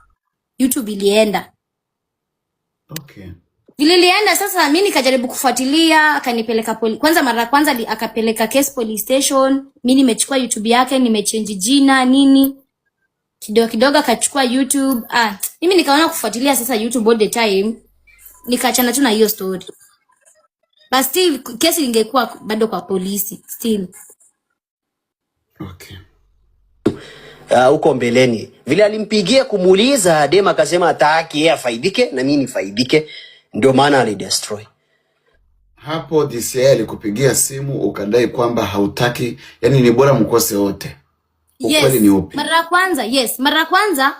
YouTube ilienda. Okay. Vile ilienda sasa mimi nikajaribu kufuatilia, akanipeleka kwanza mara kwanza akapeleka case police station. Mimi nimechukua YouTube yake, nimechange jina nini. Kidogo akachukua YouTube. Mimi nikaona kufuatilia sasa YouTube all the time. Nikaachana tu na hiyo story. But still kesi ingekuwa bado kwa polisi still. Okay. Huko mbeleni vile alimpigia kumuuliza Dema akasema hataki yeye afaidike na mimi nifaidike, ndio maana alidestroy. Hapo DCI alikupigia simu ukadai kwamba hautaki, yani ni bora mkose wote. Ukweli ni upi? Mara kwanza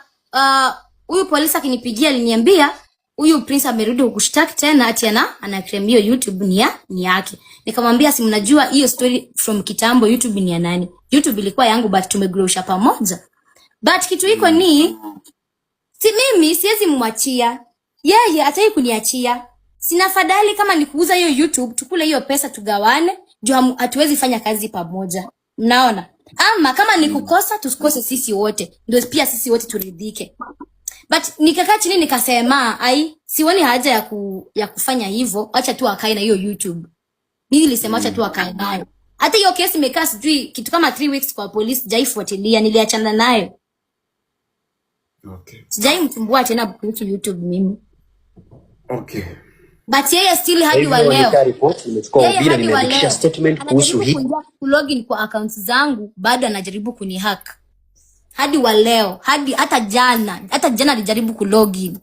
huyu polisi akinipigia aliniambia huyu Prince amerudi kukushtaki tena ati ana-claim hiyo YouTube ni yake. Nikamwambia si mnajua hiyo story from kitambo, YouTube ni ya nani? YouTube ilikuwa yangu but tumegrowsha pamoja. But kitu iko ni mimi siwezi mwachia. Yeye hataki kuniachia. Sina fadhali kama nikuuza hiyo YouTube, tukule hiyo pesa tugawane, juu hatuwezi fanya kazi pamoja. Mnaona? Ama kama nikukosa tusikose sisi wote. Ndio pia sisi wote turidhike. But nikakaa chini nikasema sioni haja ya kufanya hivyo, acha tu akae na hiyo YouTube. Mimi nilisema acha tu akae nayo. Hata hiyo kesi imekaa sijui kitu kama 3 weeks kwa polisi, jaifuatilia, niliachana nayo. Okay. Sijaimtumbua tena kuhusu YouTube mimi. Okay. But yeye still hadi wa leo. Nimeandikisha statement kuhusu hii. Login kwa accounts zangu bado anajaribu kunihack. Hadi wa leo, hata jana alijaribu kulogin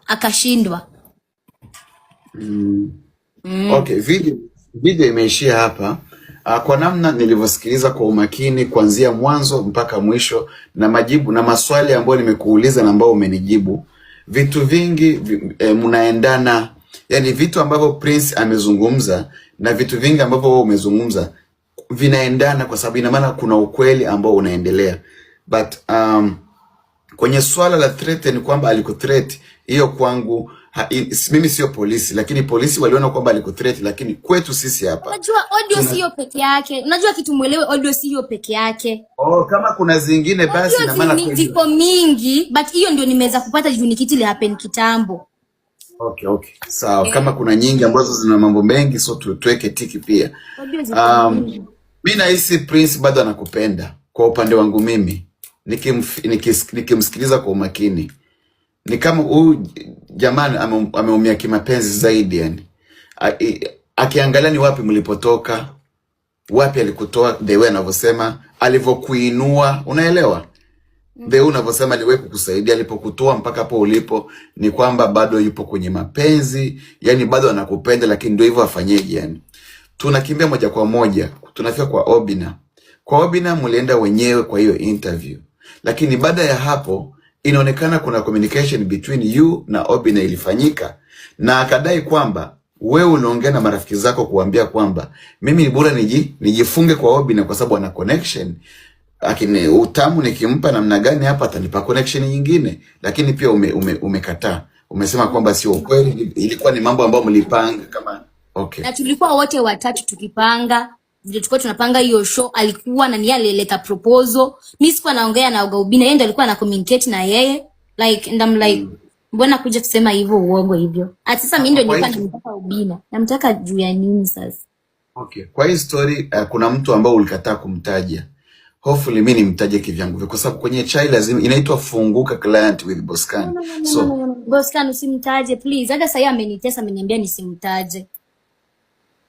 akashindwa. Okay, video imeishia hapa. Kwa namna nilivyosikiliza kwa umakini kuanzia mwanzo mpaka mwisho, na majibu na maswali ambayo nimekuuliza na ambao umenijibu, vitu vingi mnaendana, yani vitu ambavyo Prince amezungumza na vitu vingi ambavyo wewe umezungumza vinaendana, kwa sababu ina maana kuna ukweli ambao unaendelea. but kwenye swala la threat ni kwamba alikuthreat, hiyo kwangu mimi sio polisi, lakini polisi waliona kwamba alikuthreat, lakini kwetu sisi hapa Unajua audio sio peke yake. Unajua kitu muelewe, audio sio peke yake. Kama kuna zingine basi na maana ziko mingi, but hiyo ndio nimeweza kupata juu ni kitu ile happen kitambo. Okay. Sawa. Kama kuna nyingi ambazo zina mambo mengi, so tuweke tiki pia. Mimi nahisi Prince bado anakupenda kwa upande wangu mimi. Nikimsikiliza kwa umakini. Ni kama huyu jamani ameumia kimapenzi zaidi yani. Akiangalia ni wapi mlipotoka, wapi alikutoa, the way anavyosema, alivyokuinua, unaelewa? The way unavyosema aliwahi kukusaidia alipokutoa mpaka hapo ulipo, ni kwamba bado yupo kwenye mapenzi, yani bado anakupenda, lakini ndio hivyo afanyeje yani. Tunakimbia moja kwa moja, tunafika kwa Obinna. Kwa Obinna mlienda wenyewe kwa hiyo interview. Lakini baada ya hapo inaonekana kuna communication between you na Obinna ilifanyika, na akadai kwamba wewe unaongea na marafiki zako kuambia kwamba mimi ni bora nijifunge kwa Obinna kwa sababu ana connection. Lakini utamu nikimpa namna gani hapa atanipa connection nyingine, lakini pia umekataa. Umesema kwamba sio ukweli, ilikuwa ni mambo ambayo mlipanga kama okay. Na tulikuwa wote watatu tukipanga, ndio tulikuwa tunapanga hiyo show, alikuwa na yeye alileta proposal. Mimi sikuwa naongea na Obinna, yeye ndiye alikuwa na communicate na yeye like, and I'm like mbona kuja kusema hivyo uongo hivyo? Sasa mimi ndio nilikuwa namtaka Obinna. Namtaka juu ya nini sasa? Okay. Kwa hii story kuna mtu ambao ulikataa kumtaja. Hopefully mimi nimtaje kivyangu kwa sababu kwenye chai lazima inaitwa funguka client with Boscan. No. Boscan usimtaje please. Hata sasa amenitesa, ameniambia nisimtaje.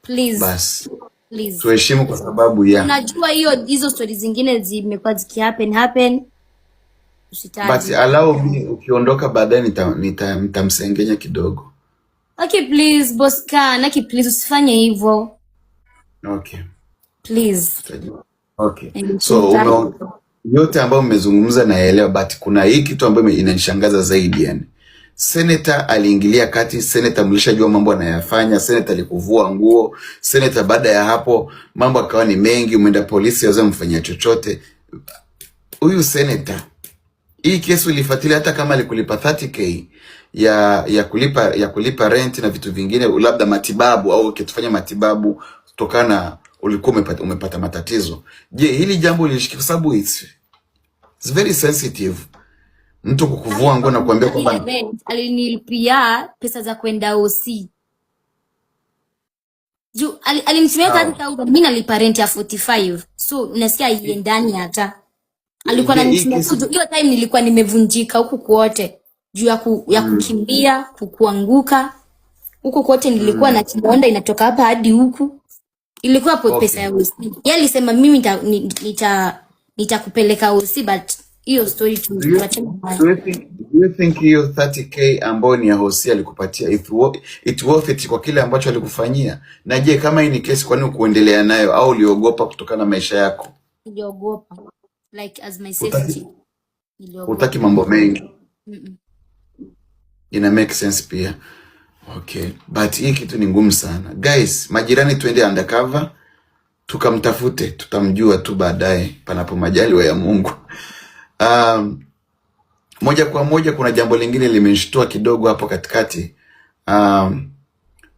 Please. Bas. Please. Tuheshimu kwa sababu ya. Unajua hizo stories zingine zimekuwa happen. Usitaje. But allow me, ukiondoka baadaye nitamsengenya kidogo. Okay please Boscan, please usifanye hivyo. Okay. Please. Okay. So yote ambayo mmezungumza naelewa, but kuna hii kitu ambayo inanishangaza zaidi yani. Senator aliingilia kati, Senator mlishajua mambo anayafanya, Senator alikuvua nguo, Senator baada ya hapo mambo akawa ni mengi, umeenda polisi waweza mfanyia chochote. Huyu Senator, hii kesi ulifuatilia hata kama alikulipa 30k ya kulipa rent na vitu vingine, labda matibabu au ukitufanya matibabu kutokana ulikuwa umepata matatizo. Je, hili jambo lilishika kwa sababu it's very sensitive. Mtu kukuvua nguo na kuambia kwamba alinilipia pesa za kwenda OC. Juu alinitumia 30,000, mimi nalipa rent ya 45. So unasikia iendani hata. Alikuwa ananitumia hiyo time nilikuwa nimevunjika huku kote. Juu ya kukimbia, kuanguka. Huku kote nilikuwa na kibonda inatoka hapa hadi huku. Ilikuwa hapo pesa ya OC. Yeye alisema mimi nitakupeleka OC, but hiyo story tuachane nayo. Do you think hiyo 30k ambayo ni ya OC alikupatia it worth it kwa kile ambacho alikufanyia? Na je, kama hii ni kesi kwa nini kuendelea nayo, au uliogopa kutokana na maisha yako? Niliogopa. Like as my safety. Niliogopa. Utaki mambo mengi. Ina make sense pia. Okay, but hii kitu ni ngumu sana. Guys, majirani tuende undercover, tukamtafute, tutamjua tu baadaye panapo majaliwa ya Mungu. Moja kwa moja kuna jambo lingine limenishtua kidogo hapo katikati.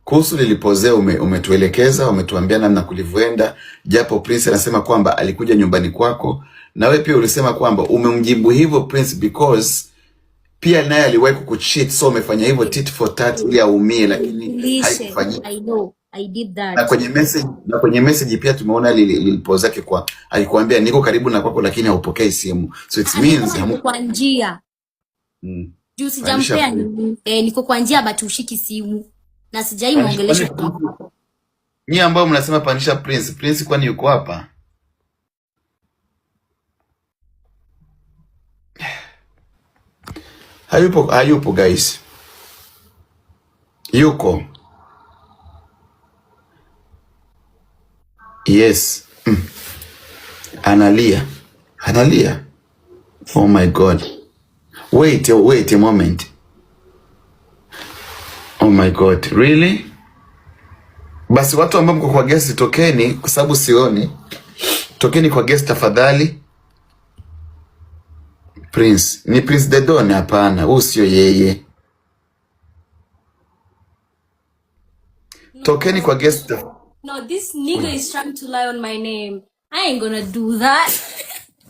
Kuhusu lilipozea umetuelekeza, umetuambia namna kulivyoenda, japo Prince anasema kwamba alikuja nyumbani kwako, na wewe pia ulisema kwamba umemjibu hivyo Prince because pia naye aliwahi kukucheat, so umefanya hivyo tit for tat ili aumie, lakini haikufanyika. I know, I did that. Na kwenye message pia tumeona lilipoza yake kwa alikwambia niko karibu na kwako lakini haupokei simu. So it means kwa njia. Juu sijampea niko kwa njia but ushiki simu. Na sijai muongelesha kwa. Nyinyi ambao mnasema panisha Prince kwani yuko hapa? Hayupo guys. Yuko. Yes. Analia. Oh my God. Wait a moment. Oh my God. Really? Basi watu ambao mko kwa guest tokeni, kwa sababu sioni. Tokeni kwa guest tafadhali. Prince. Ni Prince the Don hapana. Huyu sio yeye. Tokeni kwa guest. No, this nigga is trying to lie on my name. I ain't gonna do that.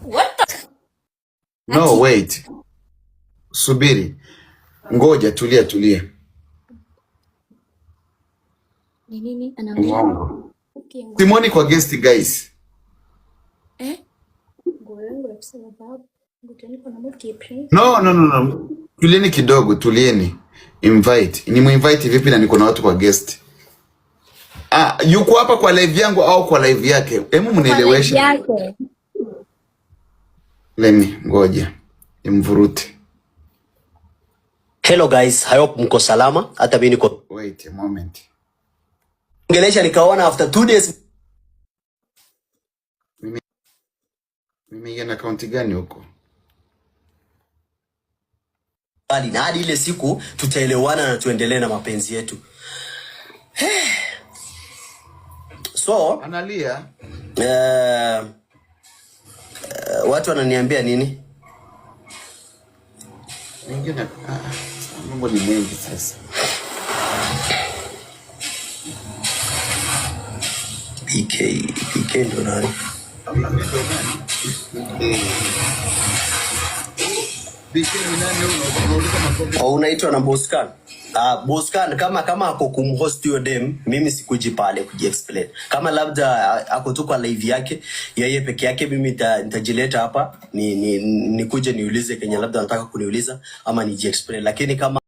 What the? No, wait. Subiri. Ngoja, tulia. Nini anaongea? Uongo. Simoni kwa guest guys. No. Tulieni kidogo, tulieni. Invite. Ni muinvite vipi na niko na watu kwa guest? Yuko hapa kwa live yangu au kwa live yake? Hebu mnieleweshe. Lemi, ngoja. Nimvurute. Hello guys, I hope mko salama. Hata mimi niko. Wait a moment. Ongelesha nikaona after 2 days. Mimi yana account gani huko? Bali na hadi ile siku tutaelewana na tuendelee na mapenzi yetu. So, analia. Watu wananiambia nini? Wengine mambo ni mengi sasa. PK ndo nani? Unaitwa na Boscan. Boscan kama ako kumhost yo dem, mimi sikuji pale kujiexplain. Kama labda ako tu kwa live yake, yeye peke yake, mimi nitajileta hapa nikuje niulize Kenya labda nataka kuniuliza ama nijiexplain. Lakini kama